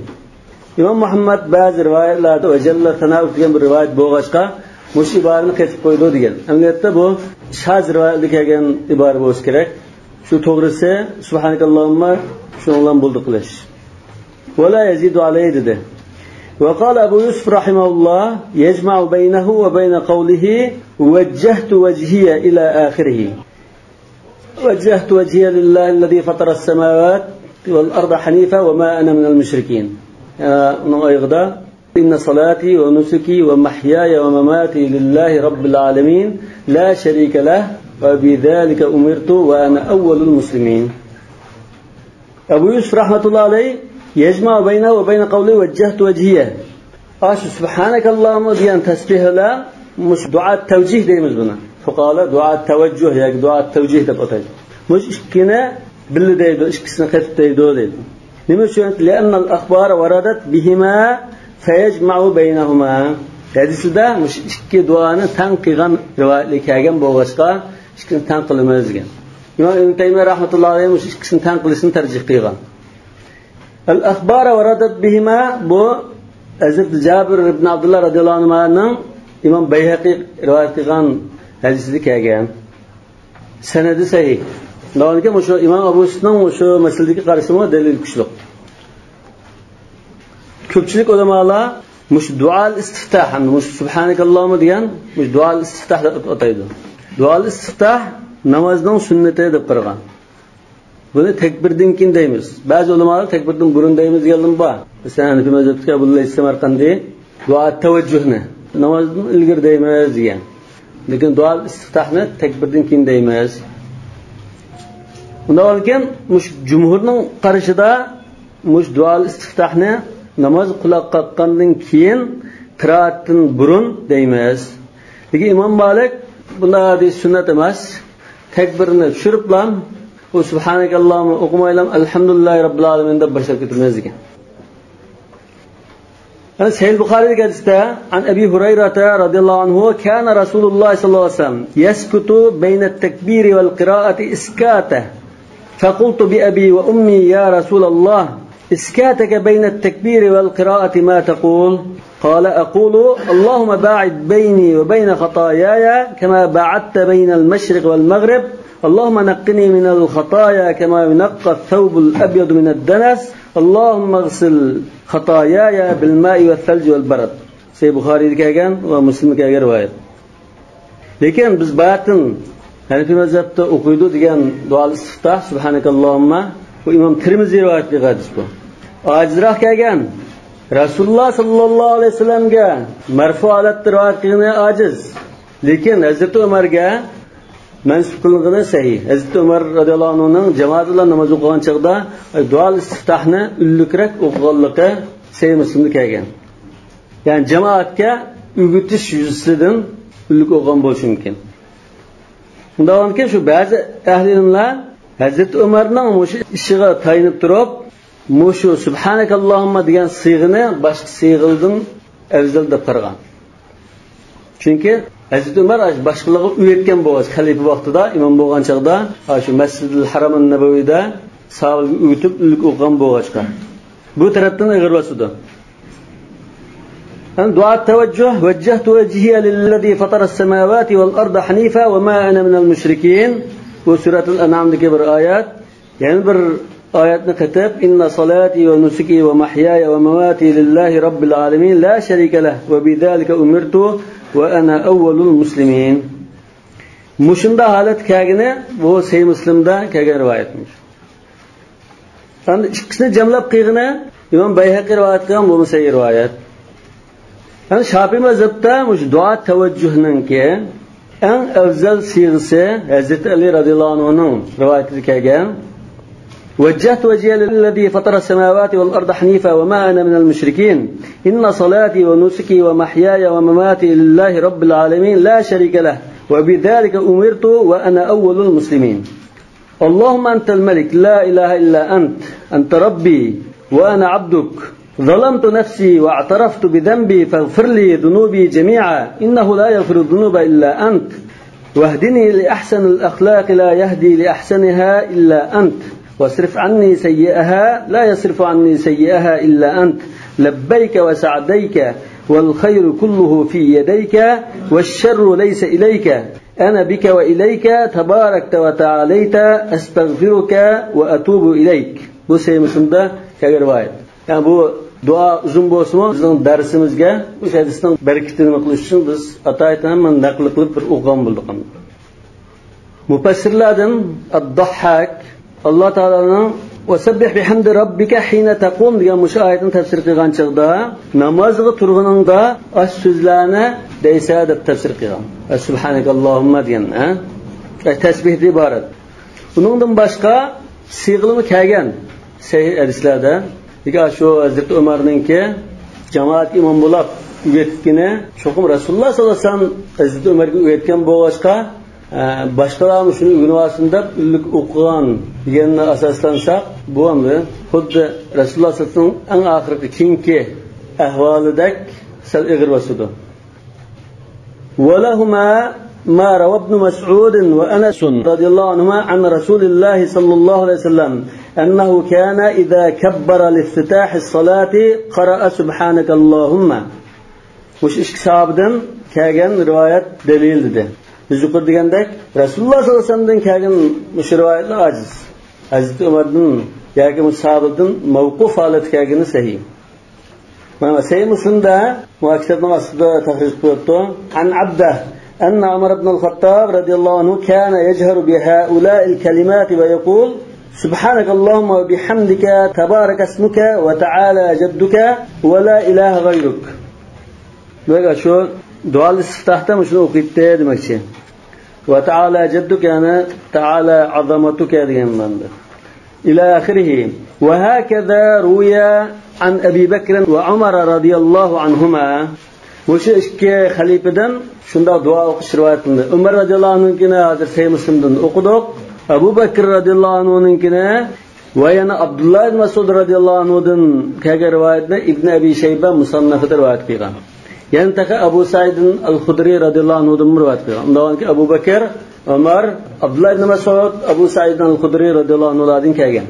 İmam Muhammed bazı rivayetlerde vecelle sanâuk diyen bir rivayet boğaçka muş ibarını kesip koydu diyen. Emniyette bu şaz rivayetli kelgen ibarı boğaz gerek. Şu doğrusu Subhanakallahumma şundan bulduk kılış. Ve la yezidu aleyhi dedi. Ve kâle Ebu Yusuf rahimahullah yecma'u beynehu ve beyne kavlihi vecehtu vecihiye ila ahirihi. Vecehtu vecihiye lillahillezî fataras semâvât vel arda hanife ve mâ ene minel müşrikîn. نغيغدا إن صلاتي ونسكي ومحياي ومماتي لله رب العالمين لا شريك له وبذلك أمرت وأنا أول المسلمين. أبو يوسف رحمة الله عليه يجمع بينه وبين قوله وجهت وجهيه. سبحانك اللهم ديان تسبيح لا مش دعاء التوجيه ديمز بنا فقال دعاء التوجه يعني دعاء التوجيه تبقى مش إشكنا باللي ديدو إشكسنا خف ديدو ديدو. لأن الأخبار وردت بهما فيجمع بينهما. Hadisde muş iki duanı tanqıgan rivayetlikegen boğaçqa ikisini tanqılmazgen. İmam İbn Teymiyye rahmetullahi aleyh muş ikisini tanqılısını tercih qilgan. El-akhbar varadat bihima bu Hazrat Cabir ibn Abdullah radhiyallahu anhu'nun İmam Beyhaqi rivayet qilgan hadisida kelgan. Sanadi sahih. Navniki mushu İmam Abu Yusuf'ning mushu masaladagi qarashimi dalil kuchli. Ko'pchilik ulamolar mush dual istiftah, mush subhanakallahumma degan mush dual istiftah deb ataydi. Dual istiftah namozning sunnati deb qaragan. Buni takbirdan keyin deymiz. Ba'zi ulamolar takbirdan burun deymiz deganlar bor. Masalan, Hanafi mazhabida Abdullah Samarqandi duo tavajjuhni namozdan ilgari deymiz degan. Lekin dual istiftahni takbirdan keyin deymiz. Bundan keyin mush jumhurning qarashida mush dual istiftahni namoz quloq qaqqandan keyin qiroatdan burun deymiz. Lekin Imom Malik bunday sunnat emas. Takbirni tushirib bilan u subhanakallahumma o'qimaylam alhamdulillahi robbil alamin deb boshlab ketirmiz degan. Sahih Buxoriyda hadisda an Abi Hurayra radhiyallohu anhu kana Rasululloh sallallohu alayhi vasallam yaskutu bayna at-takbir wal qira'ati iskata. فقلت بأبي وأمي يا رسول الله إسكاتك بين التكبير والقراءة ما تقول؟ قال أقول اللهم باعد بيني وبين خطاياي كما باعدت بين المشرق والمغرب اللهم نقني من الخطايا كما ينقى الثوب الأبيض من الدنس اللهم اغسل خطاياي بالماء والثلج والبرد. Sahih Buxoriyda kelgan va Muslimda kelgan rivoyat. Lekin biz batın Hanafi mazhabda o'qiydi degan duo istiftah subhanakallahumma bu Imom Tirmiziy rivoyat qilgan hadis bu. Ojizroq kelgan Rasululloh sallallohu alayhi vasallamga marfu holatda rivoyat qilgani ojiz. Lekin Hazrat Umarga mansub qilingani sahih. Hazrat Umar radhiyallohu anhuning jamoat bilan namoz o'qigan chaqda duo istiftahni ullikroq o'qiganligi sahih Muslimda kelgan. Ya'ni jamoatga o'g'itish yuzasidan ullik o'qigan bo'lishi mumkin. Bundan keyin shu ba'zi ahli ilmlar Hazrat Umarning mushu ishiga tayinib turib, mushu subhanakallohumma degan siyg'ini boshqa siyg'ildan afzal deb qaragan. Chunki Hazrat Umar boshqalarga o'rgatgan bo'lgan xalifa vaqtida imom bo'lgan chaqda shu Masjidul Haram an-Nabawiyda savolga o'tib ilk o'qigan bo'lgan. Bu tarafdan ig'ir bosdi. دعاء التوجه وجهت وجهي للذي فطر السماوات والأرض حنيفا وما أنا من المشركين وسورة الأنعام دي بر آيات يعني بر آيات كتاب إن صلاتي ونسكي ومحياي ومماتي لله رب العالمين لا شريك له وبذلك أمرت وأنا أول المسلمين. مشندا حالت كاغنه वो सही मुस्लिम दा كاغن روايت مش أنا إكسنا جملة قيغنا إمام بيهقي روايت كام वो सही روايت Yani Şafii mezhepte dua tevajjuhninki en afzal siğisi Hazreti Ali radıyallahu anh'ın rivayeti kelgan. وجهت وجهي للذي فطر السماوات والأرض حنيفا وما أنا من المشركين إن صلاتي ونسكي ومحياي ومماتي لله رب العالمين لا شريك له وبذلك أمرت وأنا أول المسلمين اللهم أنت الملك لا إله إلا أنت ربي وأنا عبدك ظلمت نفسي واعترفت بذنبي فاغفر لي ذنوبي جميعا إنه لا يغفر الذنوب إلا أنت واهدني لأحسن الأخلاق لا يهدي لأحسنها إلا أنت واصرف عني سيئها لا يصرف عني سيئها إلا أنت لبيك وسعديك والخير كله في يديك والشر ليس إليك أنا بك وإليك تباركت وتعاليت أستغفرك وأتوب إليك. Bu Müslim'de rivayet. Yani bu dua uzun bo'lsa, bizning darsimizga o'sha hadisning barakatini qilish uchun biz ataydan ham naql qilib bir o'qigan bo'ldik. Mufassirlardan ad-Dahhak Allah Taolaning "Vasabbih bihamdi robbika hina taqum" degan mush oyatni tafsir qilgan chog'da namozga turganingda ash so'zlarni deysa deb tafsir qilgan. Subhanakallohumma degan, tasbih iborat. Buningdan boshqa siyg'ilmi kelgan sahih hadislarda, degan shu Hazrat Umarningki jamoat imom bo'lib o'tgani, cho'qim Rasululloh sollallohu alayhi vasallam Hazrat Umarga o'tgan bo'lsa, boshqalar shuni o'rgansin deb illik o'qigan deganni asoslansak, bu ham xuddi Rasululloh sollallohu alayhi vasallam eng oxirgi keyingi ahvolidek sal ig'ir bo'ldi. Walahuma ما روى ابن مسعود وأنس رضي الله عنهما عن رسول الله صلى الله عليه وسلم أنه كان إذا كبر لافتتاح الصلاة قرأ سبحانك اللهم. مش إشك صحابدن كاغن رواية دليل ده. Biz yuqori degandek Rasululloh sollallohu alayhi vasallamdan kelgan mush rivoyatlar ajiz. Hazrat Umardan yoki sahobadan mavquf holat kelgani sahih. Mana Sahih Muslimda muakkadning ostida tahrij qilibdi. An Abdah أن عمر بن الخطاب رضي الله عنه كان يجهر بهؤلاء الكلمات ويقول سبحانك اللهم وبحمدك تبارك اسمك وتعالى جدك ولا إله غيرك. Böyle şu dual istiftahta mı şunu okuyup demekçi. Ve Teala cedduk yani Teala azamatuke diyenlandı. İlâ ahirihi. Ve hâkeza ruya an Ebi Bekir ve Umar radıyallahu anhuma. Bu şu iki halifeden şunda dua okuş rivayetinde. Ömer radıyallahu anh'ınkine hazır Sahih Müslim'den okuduk. Ebu Bekir radıyallahu anh'ınkine ve yana Abdullah ibn Mesud radıyallahu anh'ın kâge rivayetinde İbn Ebi Şeybe musannafıda rivayet kıygan. Yani taka Abu Said'in Al-Khudri radıyallahu anh'dan rivayet kıygan. Ondan ki Ebu Bekir, Ömer, Abdullah ibn Mesud, Abu Said'in Al-Khudri radıyallahu anh'dan kâgen.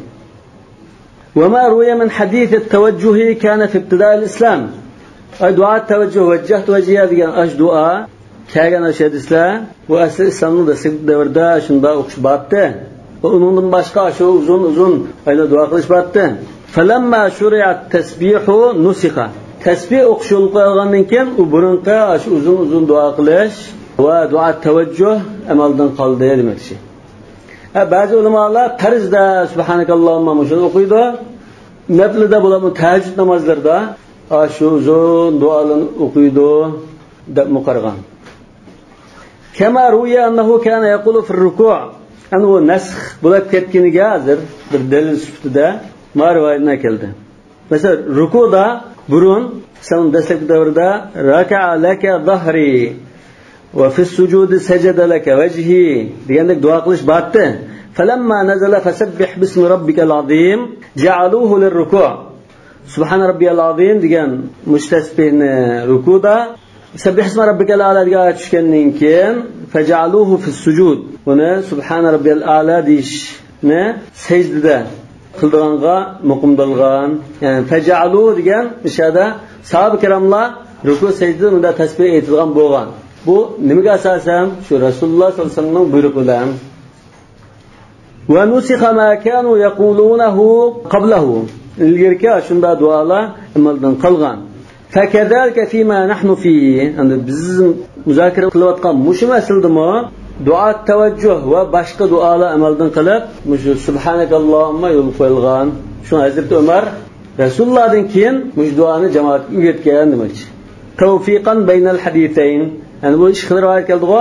وما روي من حديث التوجه كان في ابتداء الإسلام. Ay dua tevajjuh veccaht vecihe degan aş dua kelgan aş hadislar bu asli İslamning davrida shunda o'qish batdi. Va undan boshqa shu uzun ayla dua qilish batdi. Falamma shuri'at tasbihu nusikha. Tasbih o'qish yo'l qo'yilgandan keyin u burunqa shu uzun dua qilish va dua tevajjuh amaldan qoldi demakchi. Ba'zi ulamolar tarzda subhanakallohumma shuni o'qiydi. Naflida bo'ladi tahajjud namozlarda şu uzun dualarını okuydu da mukargan. Kema ruya annahu kana yaqulu fi ruku'. Yani o nasx bulab ketganiga hazır bir dalil sifatida marivayatna keldi. Mesela rukuda burun sen destek davrida raka'a laka zahri ve fi sujudi sajada laka vajhi degandek dua qilish batdi. Falamma nazala fasabbih bismi rabbikal azim ja'aluhu lirruku'. Subhan rabbiyal azim degan mustasbihni rukuda sabbih isma rabbikal a'la degan tushgandan keyin faj'aluhu fi sujud. Buni subhan rabbiyal a'la deyishni sajdada qildirganga muqimdilgan. Yani faj'aluhu degan ishada sahoba kiramlar ruku sajdada bunda tasbih aytilgan bo'lgan. Bu nimaga asosan shu Rasululloh sollallohu alayhi vasallamning buyrug'i bilan. Wa nusikha ma kanu yaqulunahu qablahu. ilgirki shunda dualar amaldan qolgan. Fakadalika fima nahnu fihi. Endi biz muzokara qilayotgan mush masaladimi dua tavajjuh va boshqa duolar amaldan qilib, mush subhanakallohumma yo'l qo'yilgan. Shu Hazrat Umar Rasulullohdan keyin mush duoni jamoatga o'rgatgan demakchi. tawfiqan baynal hadithayn. Yani bu ikki rivoyat keldi-ku.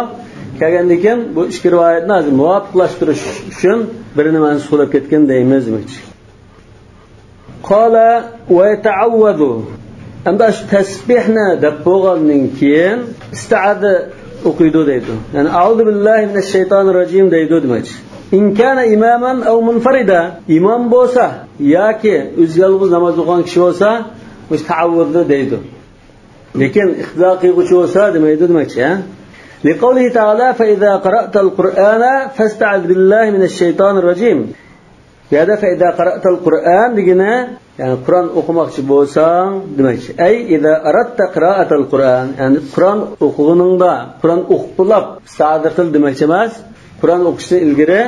Kelgandan keyin bu ikki rivoyatni hozir muvofiqlashtirish uchun birini mansuhlab ketgan deymiz demoqchi. Qala va yata'awwadu. Endi shu tasbihni deb bo'lgandan keyin isti'aza o'qiydi deydi. Ya'ni a'udhu billahi minash shaytonir rojim deydi demoqchi. In kana imaman aw munfarida, imom bo'lsa yoki o'zi yolg'iz namoz o'qigan kishi bo'lsa, o'sha ta'awvudni deydi. Lekin iqtido qiluvchi bo'lsa demaydi demoqchi. Liqawlihi ta'ala fa idza qara'tal qur'ana fasta'id billahi minash shaytonir rojim. Ya'da fa idza qara'tal qur'an degina, ya'ni Qur'on o'qimoqchi bo'lsang demoqchi. Ay idza aradta qira'atal qur'an, ya'ni Qur'on o'qiganingda, Qur'on o'qib sa'da qil demoqchi emas. Qur'on o'qishdan ilgari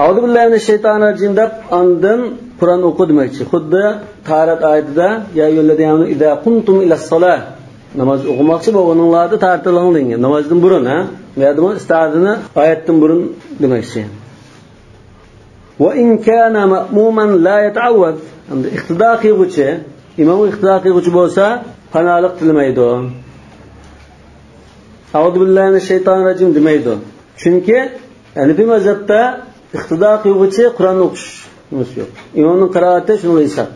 a'udhu billahi minash shaytonir rojim deb ondan Qur'on o'qi demoqchi. Xuddi Tarat oyatida ya ayyuhallazina idza qumtum ilas solah, namoz o'qimoqchi bo'lganinglarda tartiling degan. Namozdan burun, ha? Yo'qmi istadini oyatdan burun demoqchi. Wa in kana ma'muman la yata'awwad. Endi iqtido qiluvchi, imom iqtido qiluvchi bo'lsa, panolik tilmaydi. A'udhu billahi minash shaytonir rojim demaydi. Chunki Hanifi mazhabda iqtido qiluvchi Qur'on o'qish yo'q. Imomning qiroati shunday hisob.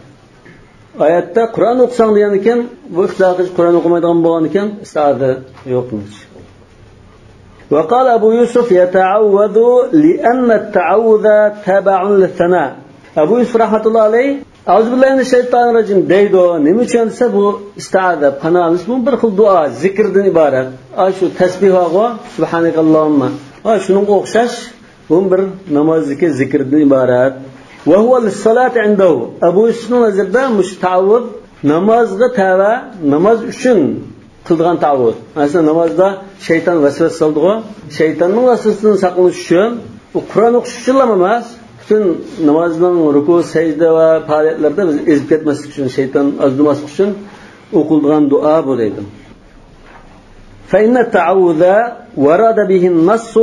Oyatda Qur'on o'qisang degan ekan, bu iqtido qiluvchi Qur'on o'qimaydigan bo'lgan ekan, isti'aza yo'qmish. Wa qala Abu Yusuf yata'awwadu li'anna at-ta'awudha tab'un lis-sana'. Abu Yusuf rahmatullohi alayhi a'udhu billahi minash shaytonir rojim deydi. Nima uchun desa bu isti'aza, panoh, bu bir xil duo, zikrdan iborat. Shu tasbihga subhanakallahumma. Shunga o'xshash, bu bir namozdagi zikrdan iborat. Va huwa lis-salati 'indahu. Abu Yusufning nazarida musta'awwid namozga tava, namoz uchun qilgan ta'awvud. Aslida namozda shayton vasvasa soldi-ku. Shaytonning vasvasasidan saqlanish uchun u Qur'on o'qish uchun emas, butun namozning ruku, sajda va faoliyatlarda biz ezib ketmaslik uchun, shayton azdumaslik uchun o'qilgan duo bu deydi. Fa inna ta'awudha warada bihi an-nass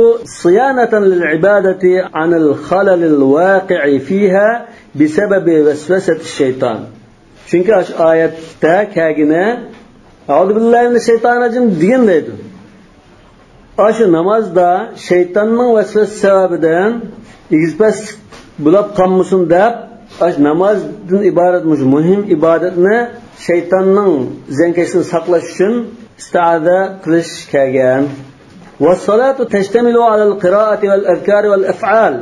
siyanatan lil-ibadati 'an al-khalal al-waqi'i fiha bisababi vasvasati ash-shayton. Chunki shu oyatda kagina a'udhu billahi minash shaytonir rojim degan deydi. Shu namozda shaytonning vasvasasi sababidan igizpas bo'lib qolmasin deb, namozdan iborat muhim ibodatni shaytonning zankasidan saqlash uchun isti'aza qilish kelgan. Va salatu tashtamilu ala al-qira'ati wal azkari wal af'al.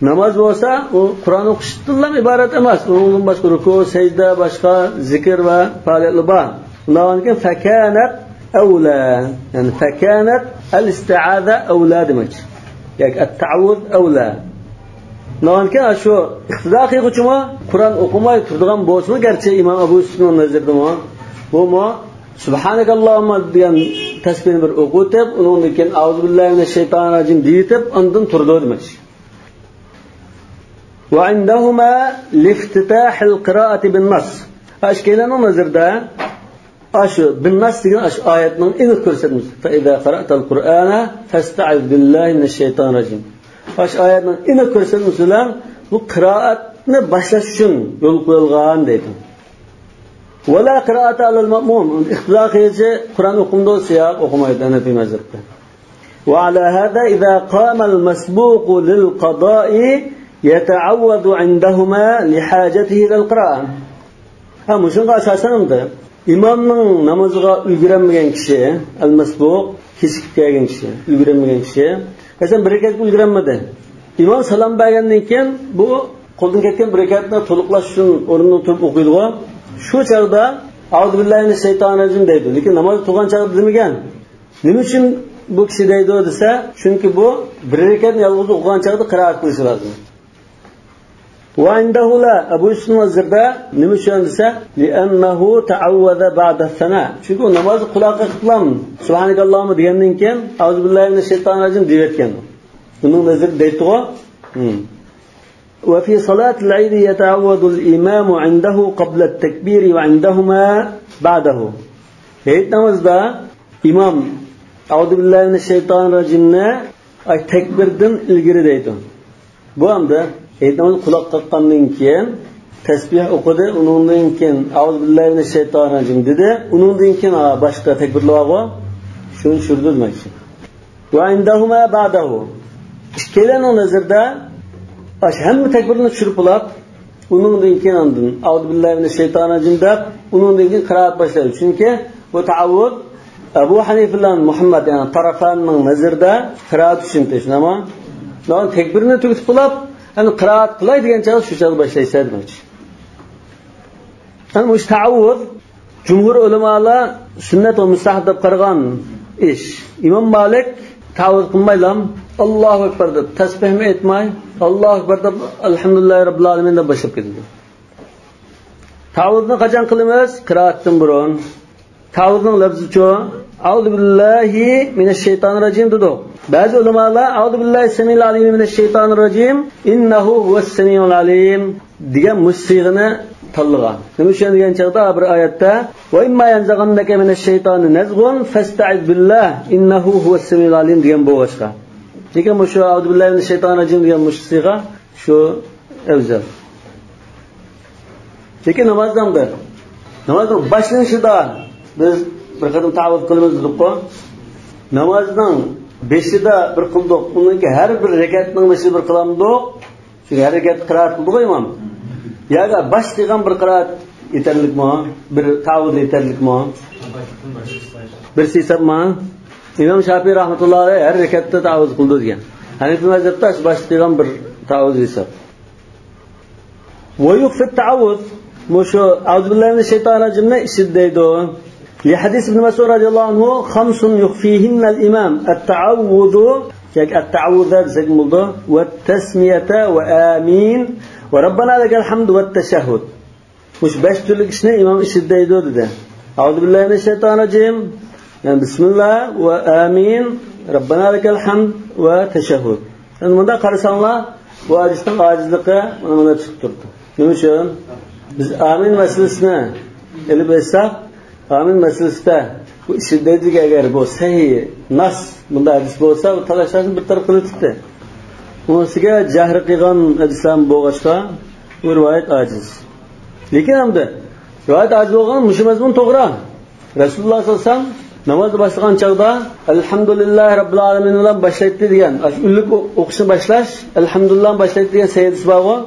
Namoz bo'lsa, u Qur'on o'qishdan iborat emas. Undan boshqa ruku, sajda, boshqa zikr va faoliyatlar bor. Undan keyin fakanat awla. Ya'ni fakanat al-isti'aza awla demak. Yoki at-ta'awud awla. Undan keyin shu iqtido qiluvchimi Qur'on o'qimay turadigan bo'lsa, garchi Imom Abu Yusufning nazarida bu subhanakallahumma degan tasbihni bir o'qitib, undan keyin a'udhu billahi minash shaytonir rojim deyib, undan turdi demak. Wa indahuma liftitah al-qira'ati bin-nas. Ashkelaning nazarida shu bin-nas degan oyatning aniq ko'rsatmasi. Fa idza qara'tal qur'ana fasta'iz billahi minash shaytonir rojim. Shu oyatning aniq ko'rsatmasi bilan bu qiroatni boshlash uchun yo'l qo'yilgan deydi. Wala qira'ata al-ma'mum. Iqtido qiluvchi Qur'on o'qimda bo'lsa o'qimaydi Hanafi mazhabda. Wa ala hada idza qama al-masbuq lil-qada'i yata'awwadu 'indahuma li hajatihi lil-qira'a. Shunga asosan imomning namoziga ulgurmagan kishi, al-masbuq, kechikib kelgan kishi, ulgurmagan kishi, masalan bir rakat ulgurmadi. Imom salom bergandan keyin bu qo'ldan ketgan bir rakatni to'liqlash uchun o'rnidan turib o'qiydi-ku. Shu chaqda a'udhu billahi minash shaytonir rojim deydi. Lekin namoz o'qigan chaqda demagan. Nima uchun bu kishi deydi desa, chunki bu bir rakatni yolg'iz o'qigan chaqda qiroat qilish lozim. Va indahu la Abu Yusuf nazarda nima uchun desa, li'annahu ta'awwada ba'da as-sana. Chunki u namozni quloqqa qilgan subhanakallahumma degandan keyin a'udhu billahi minash shaytonir rojim deyotgan. Uning nazarida deydi-ku. وفي صلاة العيد يتعود الإمام عنده قبل التكبير وعندهما بعده. Eid namozda imom a'udhu billahi minash shaytonir rojimni takbirdan ilgari deydi. Bu hamda Eid namozi quloq qoqqandan keyin tasbih o'qidi, undan keyin auzu billahi minash shaytonir rojim dedi, undan keyin boshqa takbirlarga shuni tushirdi demoqchi. Va indahuma ba'dahu. Ikkilaning nazarda hamma takbirni tushirib bo'lib, undan keyin ondan auzu billahi minash shaytonir rojim deb, undan keyin qiroat boshlaydi. Chunki bu ta'avvud Abu Hanifa bilan Muhammad yani tarafanning nazarda qiroat uchun teshnama. Lan takbirni tugatib bo'lib, yani qiroat qilay degan chog'i shu chog'da boshlaysa demoqchi. Yani bu ta'avvud jumhur ulamolar sunnat va mustahab deb qaragan ish. Imom Malik ta'avvud qilmaylam, Allohu akbar deb tasbihni aytmay, Allohu akbar deb alhamdulillahi robbil alamin deb boshlab ketdi. Ta'avvudni qachon qilamiz? Qiroatdan burun. Ta'avvudning lafzi-chi A'udhu billahi minash shaytonir rojim dedi. Ba'zi ulamolar A'udhu billahi samil alim minash shaytonir rojim innahu huwas samiul alim degan musiqani tanlagan. Nima uchun degan chaqda bir oyatda va imma yanzaghannaka minash shaytonir nazghun fasta'iz billah innahu huwas samiul alim degan bo'g'ashqa. Lekin bu shu A'udhu billahi minash shaytonir rojim degan musiqa shu afzal. Lekin namozdan boshlanishida biz bir qadim ta'avvud qilamiz dedik-ku. Namozning 5ida bir qildik. Uningki har bir rakatning 5ida bir qilamdik. Shu har rakat qiroat qildik imom. Yo'q, bosh degan bir qiroat yetarlikmi? Bir ta'avvud yetarlikmi? Bir hisobmi? Imom Shafiy rahmatullohi alayhi har rakatda ta'avvud qildi degan. Hanifi mazhabda bosh degan bir ta'avvud hisob. Wa yuqfi ta'avvud musho a'udhu billahi minash shaytonir rojimni ishidaydi. لحديث ابن مسعود رضي الله عنه 5 يخفيهن الإمام التعوذ التعوذ زجملده والتسمية وآمين وربنا لك الحمد والتشهد مش باش تقولك شنو إمام الشديدو ده أعوذ بالله من الشيطان الرجيم يعني بسم الله وآمين ربنا لك الحمد وتشهد يعني من ده قرصان الله وعاجزتن عاجزلقه من ده تشكرت نمشون biz amin meselesine eli besap amin meselesinde bu şiddetli eğer bu sahih nas bunda hadis olsa bu talaşın bir taraf kılıçtı. Bunsiga jahr qilgan hadislar bo'lg'achqa bu rivoyat aciz. Lekin hamda rivoyat aciz bo'lgan mush mazmun to'g'ri. Rasululloh sollallohu alayhi vasallam namoz boshlagan chog'da alhamdulillah robbil alamin bilan boshlaydi degan, ullik o'qishni boshlash alhamdulillah boshlaydi degan sahih hadis bor.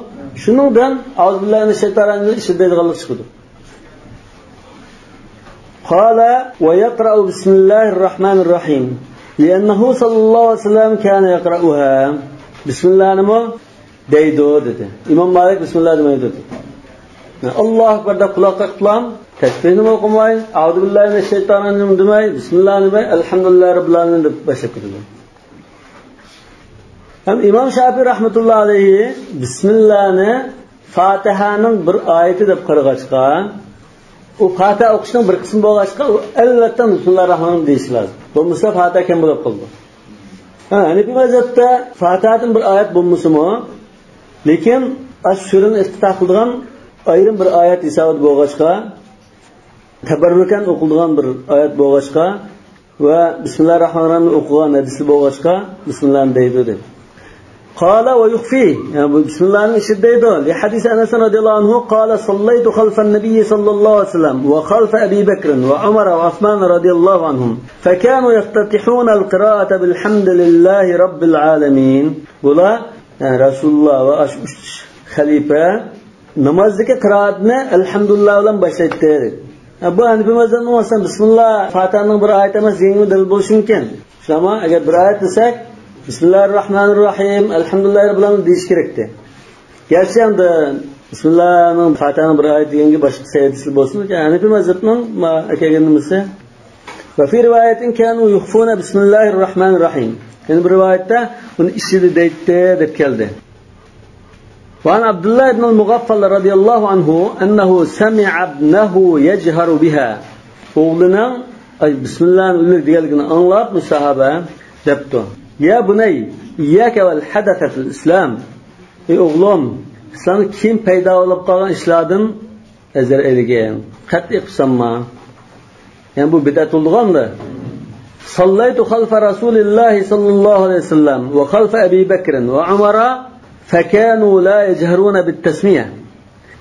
Shuningdan auzubillahi minash shaytonir rojim shiddatli chiqdi. قال ويقرأ بسم الله الرحمن الرحيم لأنه صلى الله عليه وسلم كان يقرأها بسم الله نما deydi dedi. İmam Malik bismillah demeyi dedi. Allahu ekber de kulakka kılan tesbihini okumay, A'udhu billahi mineşşeytanirracim demey, bismillah demey, elhamdülillahi rabbil alamin deb başlayıp ketdi. Hem İmam Şafii rahmetullahi alayhi bismillahni Fatiha'nın bir ayeti deb qarag'achqa u Fatiha o'qishning bir qismi bo'lg'achqa u albatta bismillahirrohmanirrohim deyish lozim. Bo'lmasa Fatiha kam bo'lib qoldi. Hanifi mazhabda Fatihadan bir oyat bo'lmasimi? Lekin ash-shurun iftitah qilgan ayrim bir oyat hisobida bo'lg'achqa, tabarrukan o'qilgan bir oyat bo'lg'achqa va bismillahirrohmanirrohim o'qigan hadisi bo'lg'achqa bismillah deydi dedi. قال ويخفي يعني بسم الله الشديد لحديث أنس رضي الله عنه قال صليت خلف النبي صلى الله عليه وسلم وخلف أبي بكر وعمر وعثمان رضي الله عنهم فكانوا يفتتحون القراءة بالحمد لله رب العالمين ولا يعني رسول الله وأش خليفة نمازك قراءتنا الحمد لله ولم بشيت أبو أنا بمزن وصل بسم الله فاتحنا برآية مسجين ودل بوش ممكن شما أجر برآية سك Bismillahirrahmanirrahim. Elhamdülillahi rabbil alamin deyish kerakdi. Gerçi endi Bismillahning Fatihani bir oyat deganga boshqa sayidisi bo'lsin. Hanifi mazhabning akaganimizda va fi rivoyatin kanu yukhfuna Bismillahirrahmanirrahim. Yani bir rivoyatda uni ishida deydi deb keldi. Wa an Abdullah ibn al-Mughaffal radhiyallohu anhu annahu sami'a ibnahu yajharu biha. O'g'lining Bismillahni ulug' deganligini anglab musahaba debdi. Ya bunay, iyyaka vel hadatha fil islam. Ey o'g'lim, islomda kim paydo bo'lib qolgan ishlardan azar eligin. Qat'iy qilsanma. Yani bu bid'at bo'lganda. Sallaytu khalfa Rasulillah sallallohu alayhi vasallam va khalfa Abi Bakr va Umar fakanu la yajharuna bit tasmiyah.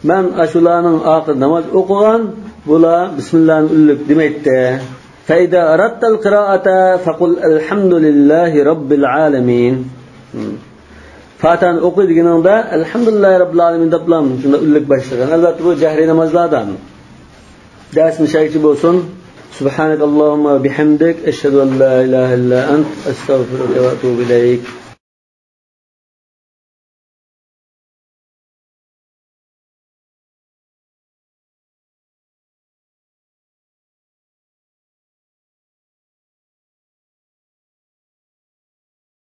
Men aşularning ahir namaz okugan, bula bismillahni ullik demekte. Feyda arattal qiraata faqul elhamdülillahi rabbil alamin. Fatiha'ni o'qiydiganingda elhamdülillahi rabbil alamin deb bilan shunda ullik boshlagan. Albatta bu jahriy namozlardan. Darsni shaychi bo'lsin. Subhanakallahumma bihamdik ashhadu an la ilaha illa ant astaghfiruka va atubu ilayk.